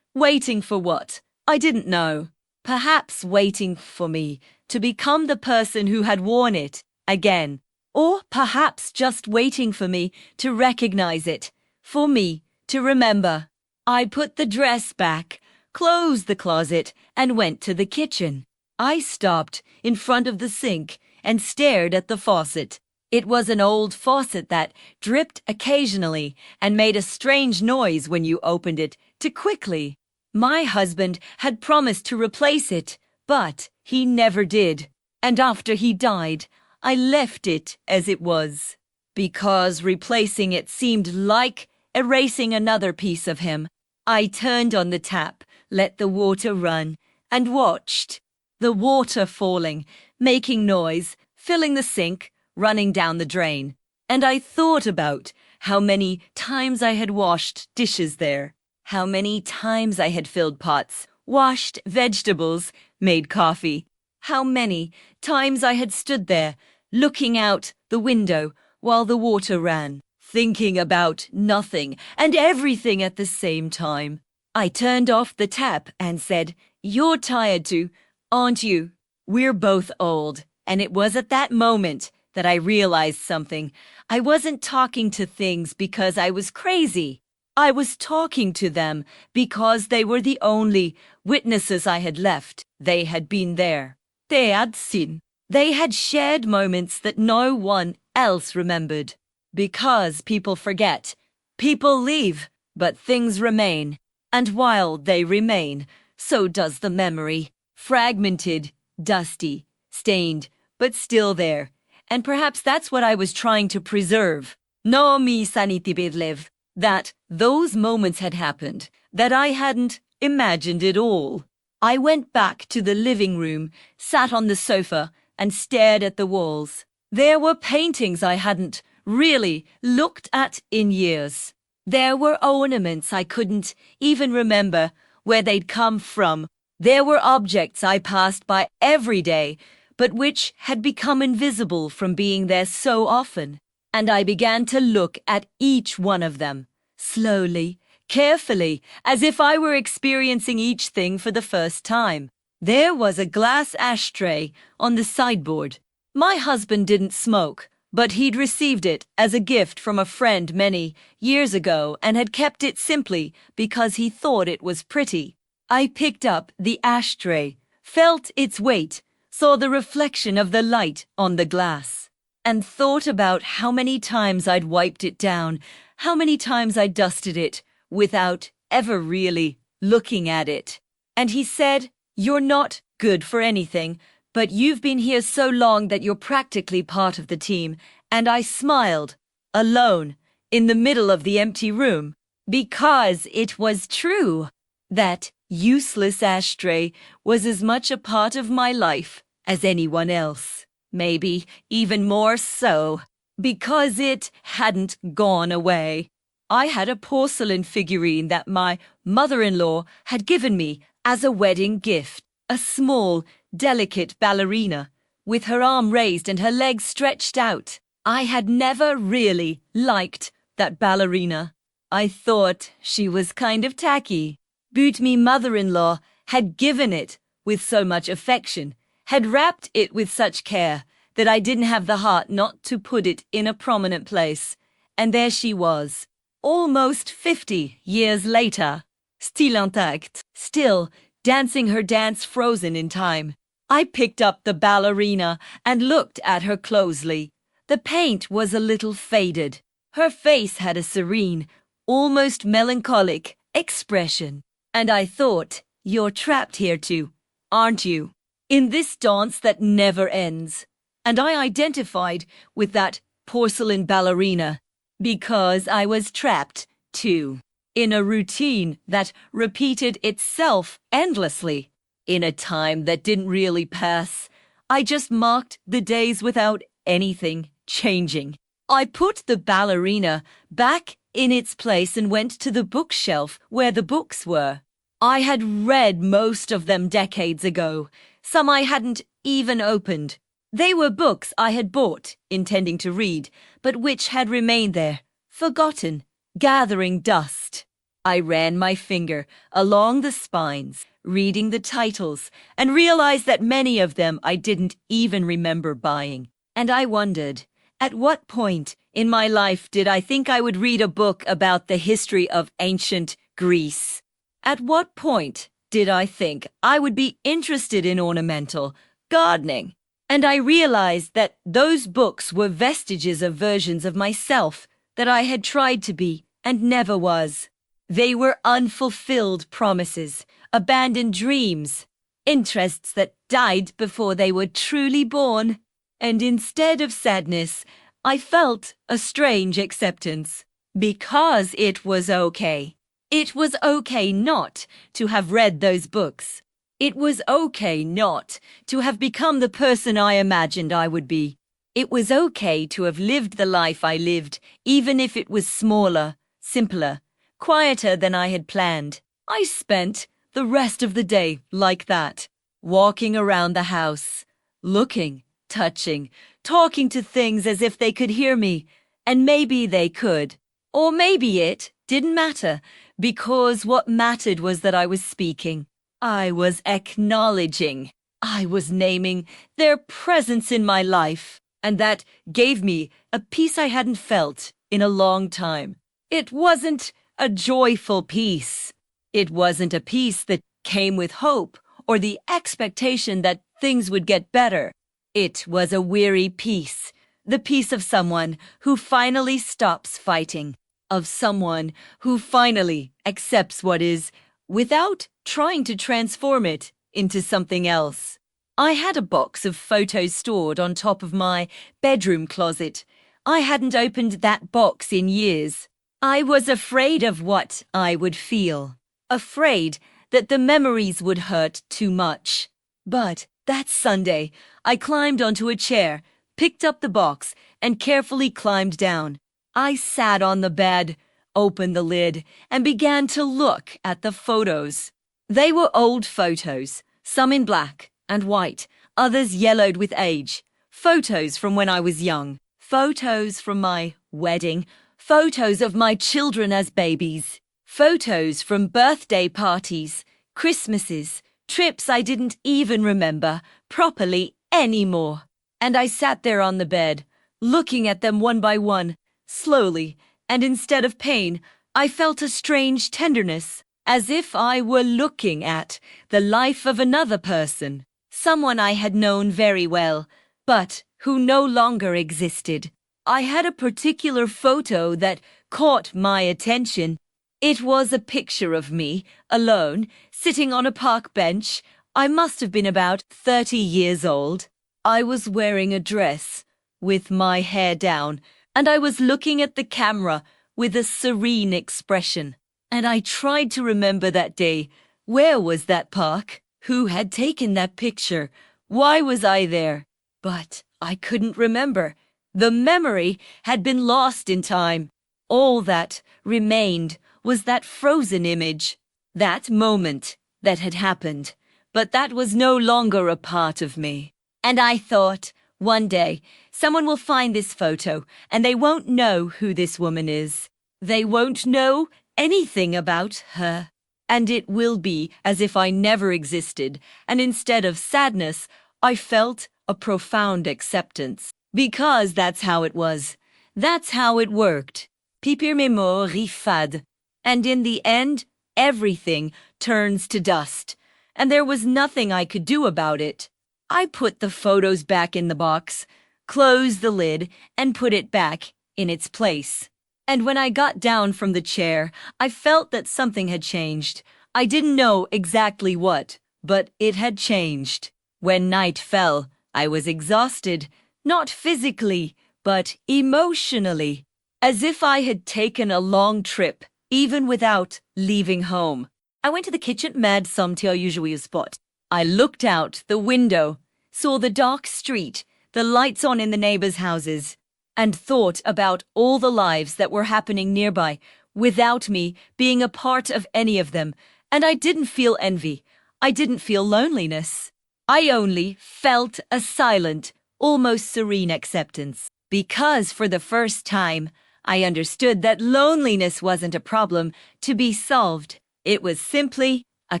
for what? I didn't know. Perhaps waiting for me to become the person who had worn it again. Or perhaps just waiting for me to recognize it, for me to remember. I put the dress back, closed the closet, and went to the kitchen. I stopped in front of the sink and stared at the faucet. It was an old faucet that dripped occasionally and made a strange noise when you opened it too quickly. My husband had promised to replace it, but he never did. And after he died, I left it as it was. Because replacing it seemed like erasing another piece of him. I turned on the tap, let the water run, and watched. The water falling, making noise, filling the sink, running down the drain. And I thought about how many times I had washed dishes there, how many times I had filled pots, washed vegetables, made coffee, how many times I had stood there, looking out the window while the water ran, thinking about nothing and everything at the same time. I turned off the tap and said, "You're tired too, aren't you? We're both old." And it was at that moment that I realized something. I wasn't talking to things because I was crazy. I was talking to them because they were the only witnesses I had left. They had been there. They had seen. They had shared moments that no one else remembered. Because people forget, people leave, but things remain. And while they remain, so does the memory. Fragmented, dusty, stained, but still there. And perhaps that's what I was trying to preserve. No mi sanitibidlev. That those moments had happened, that I hadn't imagined it all. I went back to the living room, sat on the sofa, and stared at the walls. There were paintings I hadn't really looked at in years. There were ornaments I couldn't even remember where they'd come from. There were objects I passed by every day, but which had become invisible from being there so often. And I began to look at each one of them, slowly, carefully, as if I were experiencing each thing for the first time. There was a glass ashtray on the sideboard. My husband didn't smoke, but he'd received it as a gift from a friend many years ago and had kept it simply because he thought it was pretty. I picked up the ashtray, felt its weight, saw the reflection of the light on the glass, and thought about how many times I'd wiped it down, how many times I'd dusted it without ever really looking at it. And he said, "You're not good for anything, but you've been here so long that you're practically part of the team." And I smiled, alone, in the middle of the empty room, because it was true. That useless ashtray was as much a part of my life as anyone else. Maybe even more so, because it hadn't gone away. I had a porcelain figurine that my mother-in-law had given me as a wedding gift. A small, delicate ballerina, with her arm raised and her legs stretched out. I had never really liked that ballerina. I thought she was kind of tacky. But me mother-in-law had given it with so much affection, had wrapped it with such care, that I didn't have the heart not to put it in a prominent place. And there she was, almost 50 years later, still intact, still dancing her dance frozen in time. I picked up the ballerina and looked at her closely. The paint was a little faded. Her face had a serene, almost melancholic expression. And I thought, you're trapped here too, aren't you? In this dance that never ends. And I identified with that porcelain ballerina because I was trapped too, in a routine that repeated itself endlessly. In a time that didn't really pass, I just marked the days without anything changing. I put the ballerina back in its place and went to the bookshelf where the books were. I had read most of them decades ago. Some I hadn't even opened. They were books I had bought, intending to read, but which had remained there, forgotten, gathering dust. I ran my finger along the spines, reading the titles, and realized that many of them I didn't even remember buying. And I wondered, at what point in my life did I think I would read a book about the history of ancient Greece? At what point did I think I would be interested in ornamental gardening? And I realized that those books were vestiges of versions of myself that I had tried to be and never was. They were unfulfilled promises, abandoned dreams, interests that died before they were truly born. And instead of sadness, I felt a strange acceptance, because it was okay. It was okay not to have read those books. It was okay not to have become the person I imagined I would be. It was okay to have lived the life I lived, even if it was smaller, simpler, quieter than I had planned. I spent the rest of the day like that, walking around the house, looking, touching, talking to things as if they could hear me, and maybe they could. Or maybe it didn't matter, because what mattered was that I was speaking. I was acknowledging. I was naming their presence in my life, and that gave me a peace I hadn't felt in a long time. It wasn't a joyful peace. It wasn't a peace that came with hope or the expectation that things would get better. It was a weary peace, the peace of someone who finally stops fighting, of someone who finally accepts what is without trying to transform it into something else. I had a box of photos stored on top of my bedroom closet. I hadn't opened that box in years. I was afraid of what I would feel, afraid that the memories would hurt too much. But that Sunday, I climbed onto a chair, picked up the box, and carefully climbed down. I sat on the bed, opened the lid, and began to look at the photos. They were old photos, some in black and white, others yellowed with age. Photos from when I was young, photos from my wedding, photos of my children as babies, photos from birthday parties, Christmases, trips I didn't even remember properly anymore. And I sat there on the bed, looking at them one by one, slowly, and instead of pain, I felt a strange tenderness, as if I were looking at the life of another person, someone I had known very well, but who no longer existed. I had a particular photo that caught my attention. It was a picture of me, alone, sitting on a park bench. I must have been about 30 years old. I was wearing a dress, with my hair down, and I was looking at the camera with a serene expression. And I tried to remember that day. Where was that park? Who had taken that picture? Why was I there? But I couldn't remember. The memory had been lost in time. All that remained was that frozen image, that moment that had happened, but that was no longer a part of me. And I thought, one day, someone will find this photo, and they won't know who this woman is. They won't know anything about her. And it will be as if I never existed, and instead of sadness, I felt a profound acceptance. Because that's how it was. That's how it worked. Pipir memo rifad. And in the end, everything turns to dust. And there was nothing I could do about it. I put the photos back in the box, closed the lid, and put it back in its place. And when I got down from the chair, I felt that something had changed. I didn't know exactly what, but it had changed. When night fell, I was exhausted, not physically, but emotionally, as if I had taken a long trip, even without leaving home. I went to the kitchen med som till usual spot. I looked out the window, saw the dark street, the lights on in the neighbors' houses, and thought about all the lives that were happening nearby without me being a part of any of them. And I didn't feel envy. I didn't feel loneliness. I only felt a silent, almost serene acceptance. Because for the first time, I understood that loneliness wasn't a problem to be solved. It was simply a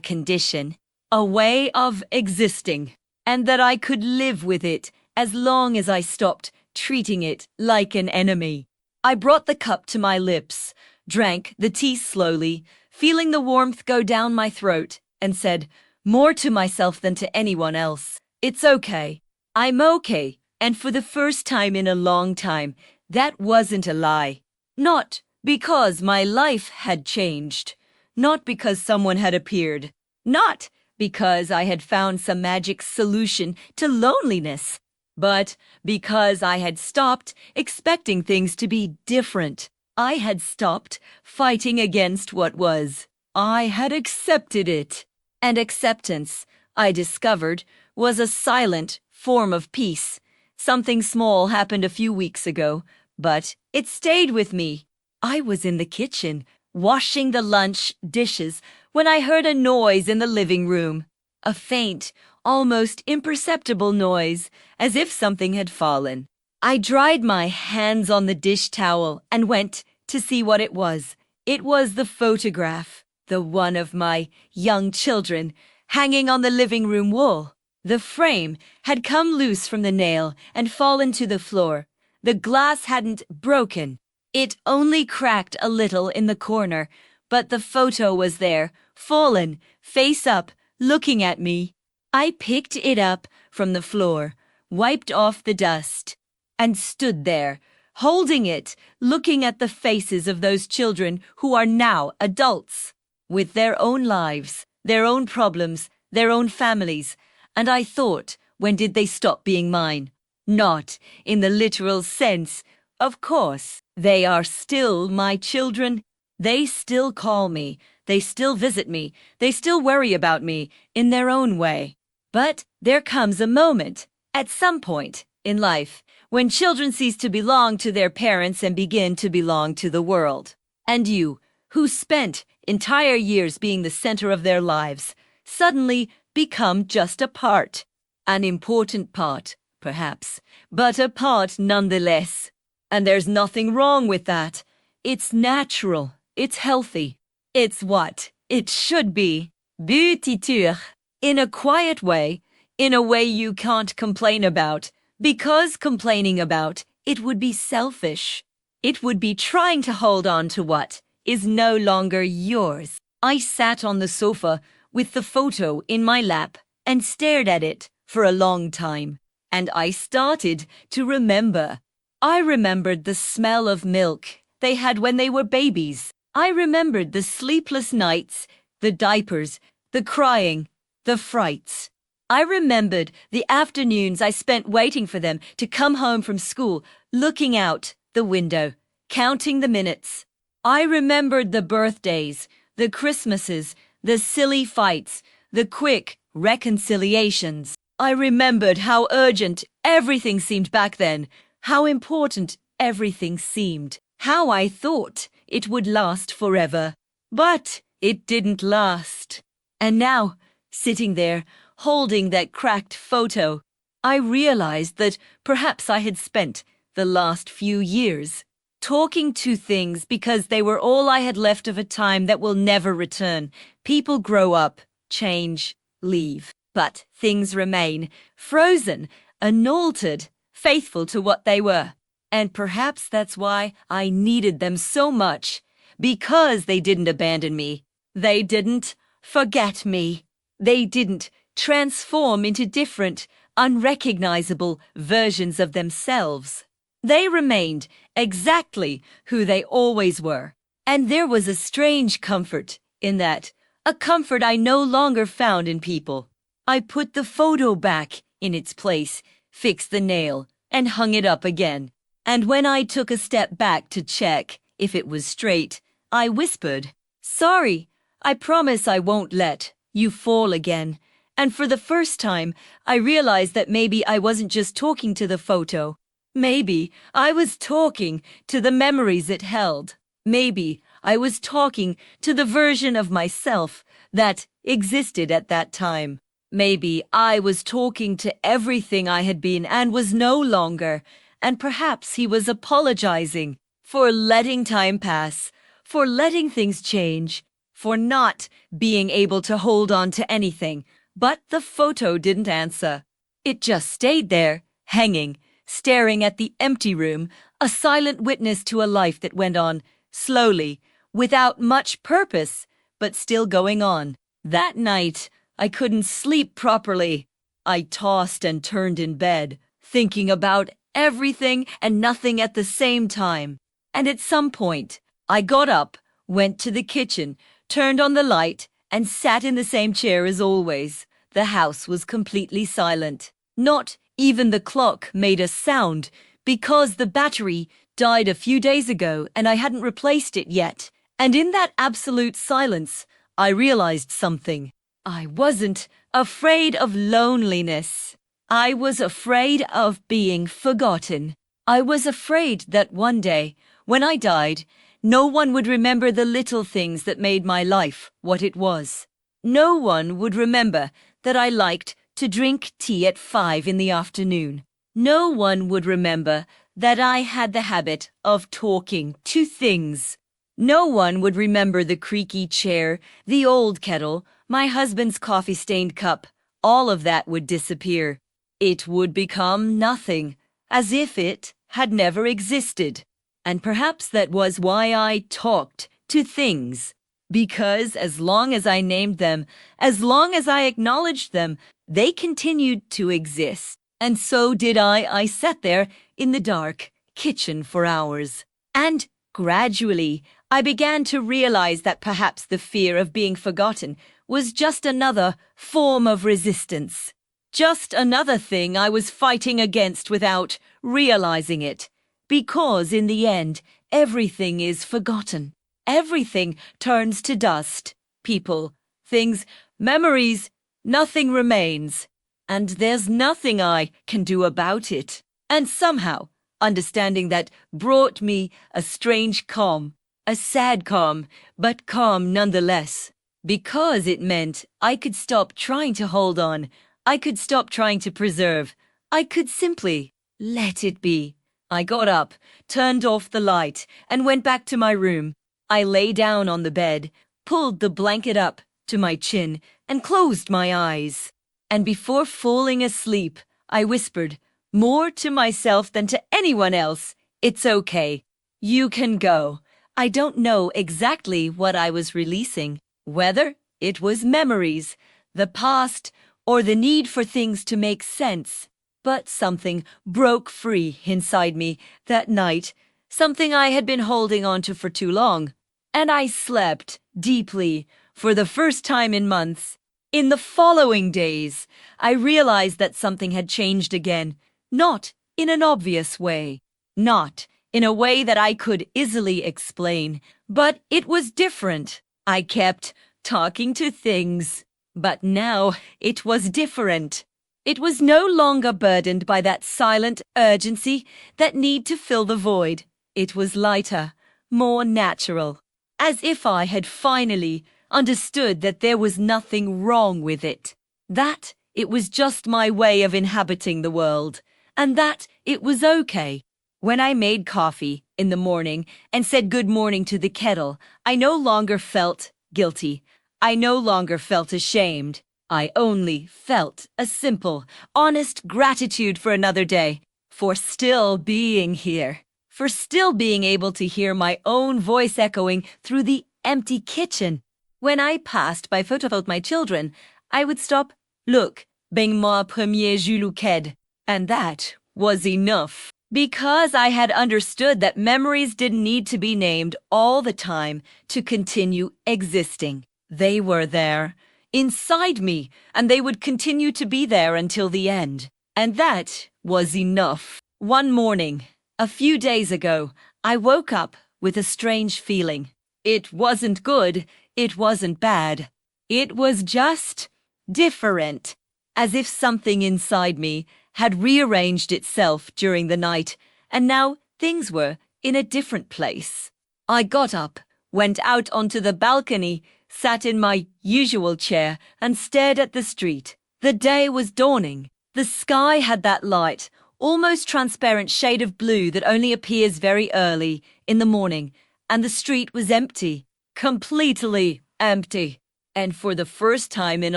condition, a way of existing, and that I could live with it as long as I stopped treating it like an enemy. I brought the cup to my lips, drank the tea slowly, feeling the warmth go down my throat, and said, more to myself than to anyone else, "It's okay. I'm okay." And for the first time in a long time, that wasn't a lie. Not because my life had changed. Not because someone had appeared. Not because I had found some magic solution to loneliness. But because I had stopped expecting things to be different. I had stopped fighting against what was. I had accepted it. And acceptance, I discovered, was a silent form of peace. Something small happened a few weeks ago, but it stayed with me. I was in the kitchen, washing the lunch dishes, when I heard a noise in the living room. A faint, almost imperceptible noise, as if something had fallen. I dried my hands on the dish towel and went to see what it was. It was the photograph, the one of my young children, hanging on the living room wall. The frame had come loose from the nail and fallen to the floor. The glass hadn't broken. It only cracked a little in the corner, but the photo was there, fallen, face up, looking at me. I picked it up from the floor, wiped off the dust, and stood there, holding it, looking at the faces of those children who are now adults, with their own lives, their own problems, their own families. And I thought, when did they stop being mine? Not in the literal sense. Of course, they are still my children. They still call me. They still visit me. They still worry about me in their own way. But there comes a moment, at some point in life, when children cease to belong to their parents and begin to belong to the world. And you, who spent entire years being the center of their lives, suddenly become just a part. An important part, perhaps, but a part nonetheless. And there's nothing wrong with that. It's natural. It's healthy. It's what it should be. Butiture. In a quiet way, in a way you can't complain about, because complaining about it would be selfish. It would be trying to hold on to what is no longer yours. I sat on the sofa with the photo in my lap and stared at it for a long time. And I started to remember. I remembered the smell of milk they had when they were babies. I remembered the sleepless nights, the diapers, the crying, the frights. I remembered the afternoons I spent waiting for them to come home from school, looking out the window, counting the minutes. I remembered the birthdays, the Christmases, the silly fights, the quick reconciliations. I remembered how urgent everything seemed back then, how important everything seemed, how I thought it would last forever. But it didn't last. And now, sitting there, holding that cracked photo, I realized that perhaps I had spent the last few years talking to things because they were all I had left of a time that will never return. People grow up, change, leave. But things remain, frozen, unaltered, faithful to what they were. And perhaps that's why I needed them so much, because they didn't abandon me. They didn't forget me. They didn't transform into different, unrecognizable versions of themselves. They remained exactly who they always were. And there was a strange comfort in that, a comfort I no longer found in people. I put the photo back in its place, fixed the nail, and hung it up again. And when I took a step back to check if it was straight, I whispered, "Sorry, I promise I won't let you fall again." And for the first time, I realized that maybe I wasn't just talking to the photo. Maybe I was talking to the memories it held. Maybe I was talking to the version of myself that existed at that time. Maybe I was talking to everything I had been and was no longer. And perhaps he was apologizing for letting time pass, for letting things change, for not being able to hold on to anything. But the photo didn't answer. It just stayed there, hanging, staring at the empty room, a silent witness to a life that went on, slowly, without much purpose, but still going on. That night, I couldn't sleep properly. I tossed and turned in bed, thinking about everything and nothing at the same time. And at some point, I got up, went to the kitchen, turned on the light, and sat in the same chair as always. The house was completely silent. Not even the clock made a sound, because the battery died a few days ago and I hadn't replaced it yet. And in that absolute silence, I realized something. I wasn't afraid of loneliness. I was afraid of being forgotten. I was afraid that one day, when I died, no one would remember the little things that made my life what it was. No one would remember that I liked to drink tea at 5 in the afternoon. No one would remember that I had the habit of talking to things. No one would remember the creaky chair, the old kettle, my husband's coffee-stained cup. All of that would disappear. It would become nothing, as if it had never existed. And perhaps that was why I talked to things. Because as long as I named them, as long as I acknowledged them, they continued to exist. And so did I. I sat there in the dark kitchen for hours. And gradually, I began to realize that perhaps the fear of being forgotten was just another form of resistance. Just another thing I was fighting against without realizing it. Because in the end, everything is forgotten. Everything turns to dust. People, things, memories, nothing remains. And there's nothing I can do about it. And somehow, understanding that brought me a strange calm. A sad calm, but calm nonetheless. Because it meant I could stop trying to hold on. I could stop trying to preserve. I could simply let it be. I got up, turned off the light, and went back to my room. I lay down on the bed, pulled the blanket up to my chin, and closed my eyes. And before falling asleep, I whispered, more to myself than to anyone else, "It's okay. You can go." I don't know exactly what I was releasing, whether it was memories, the past, or the need for things to make sense. But something broke free inside me that night, something I had been holding on to for too long. And I slept deeply for the first time in months. In the following days, I realized that something had changed again, not in an obvious way, not in a way that I could easily explain, but it was different. I kept talking to things, but now it was different. It was no longer burdened by that silent urgency, that need to fill the void. It was lighter, more natural, as if I had finally understood that there was nothing wrong with it, that it was just my way of inhabiting the world, and that it was okay. When I made coffee in the morning and said good morning to the kettle, I no longer felt guilty. I no longer felt ashamed. I only felt a simple, honest gratitude for another day, for still being here, for still being able to hear my own voice echoing through the empty kitchen. When I passed by photo of my children, I would stop, look, ben mon premier Juluqued. And that was enough. Because I had understood that memories didn't need to be named all the time to continue existing. They were there, inside me, and they would continue to be there until the end. And that was enough. One morning, a few days ago, I woke up with a strange feeling. It wasn't good, it wasn't bad. It was just different, as if something inside me had rearranged itself during the night, and now things were in a different place. I got up, went out onto the balcony, sat in my usual chair, and stared at the street. The day was dawning. The sky had that light, almost transparent shade of blue that only appears very early in the morning, and the street was empty, completely empty. And for the first time in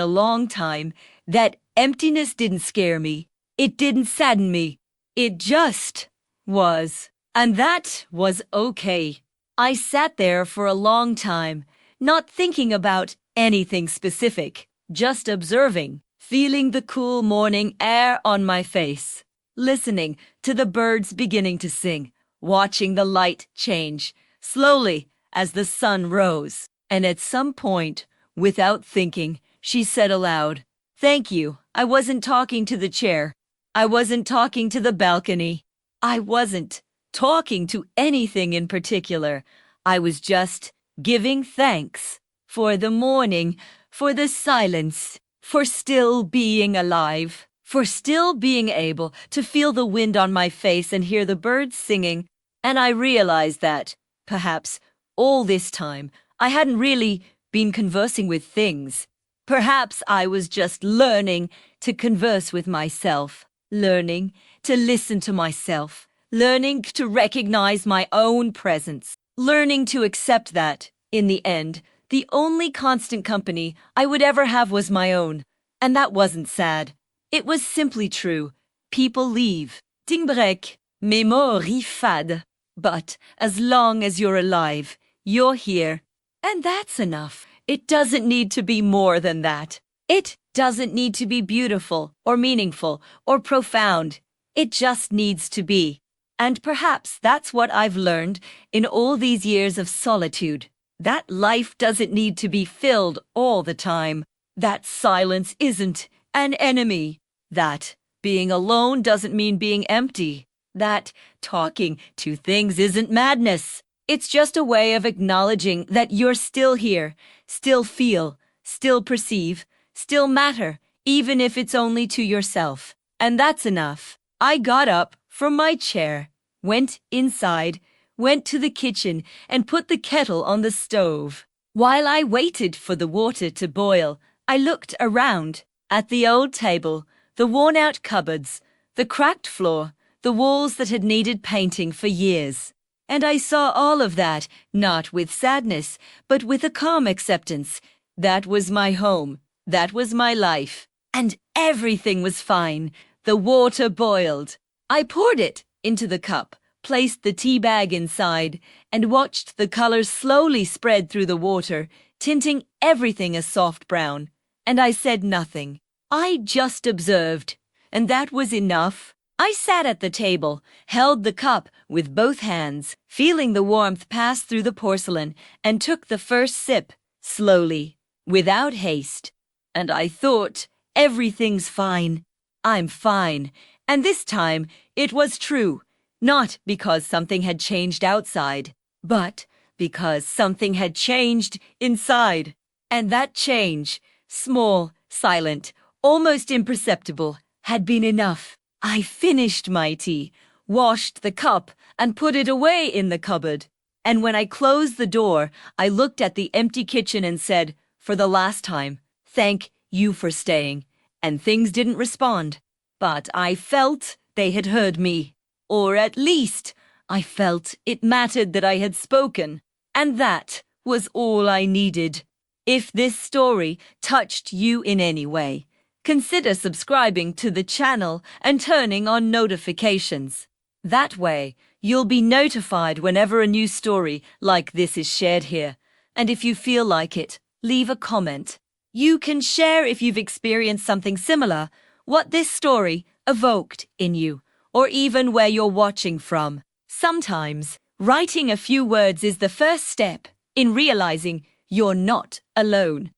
a long time, that emptiness didn't scare me. It didn't sadden me. It just was. And that was okay. I sat there for a long time, not thinking about anything specific, just observing, feeling the cool morning air on my face, listening to the birds beginning to sing, watching the light change slowly as the sun rose. And at some point, without thinking, she said aloud, "Thank you. I wasn't talking to the chair. I wasn't talking to the balcony. I wasn't talking to anything in particular. I was just giving thanks for the morning, for the silence, for still being alive, for still being able to feel the wind on my face and hear the birds singing." And I realized that, perhaps, all this time, I hadn't really been conversing with things. Perhaps I was just learning to converse with myself, learning to listen to myself, learning to recognize my own presence, learning to accept that, in the end, the only constant company I would ever have was my own. And that wasn't sad. It was simply true. People leave. Ting-brek, mémorie fade. But as long as you're alive, you're here. And that's enough. It doesn't need to be more than that. It doesn't need to be beautiful or meaningful or profound. It just needs to be. And perhaps that's what I've learned in all these years of solitude. That life doesn't need to be filled all the time. That silence isn't an enemy. That being alone doesn't mean being empty. That talking to things isn't madness. It's just a way of acknowledging that you're still here, still feel, still perceive, still matter, even if it's only to yourself. And that's enough. I got up from my chair, went inside, went to the kitchen, and put the kettle on the stove. While I waited for the water to boil, I looked around at the old table, the worn-out cupboards, the cracked floor, the walls that had needed painting for years. And I saw all of that, not with sadness, but with a calm acceptance. That was my home. That was my life. And everything was fine. The water boiled. I poured it into the cup, placed the tea bag inside, and watched the colors slowly spread through the water, tinting everything a soft brown. And I said nothing. I just observed. And that was enough. I sat at the table, held the cup with both hands, feeling the warmth pass through the porcelain, and took the first sip, slowly, without haste. And I thought, everything's fine. I'm fine. And this time, it was true. Not because something had changed outside, but because something had changed inside. And that change, small, silent, almost imperceptible, had been enough. I finished my tea, washed the cup, and put it away in the cupboard. And when I closed the door, I looked at the empty kitchen and said, for the last time, thank you for staying. And things didn't respond. But I felt they had heard me. Or at least, I felt it mattered that I had spoken. And that was all I needed. If this story touched you in any way, consider subscribing to the channel and turning on notifications. That way, you'll be notified whenever a new story like this is shared here. And if you feel like it, leave a comment. You can share if you've experienced something similar, what this story evoked in you, or even where you're watching from. Sometimes, writing a few words is the first step in realizing you're not alone.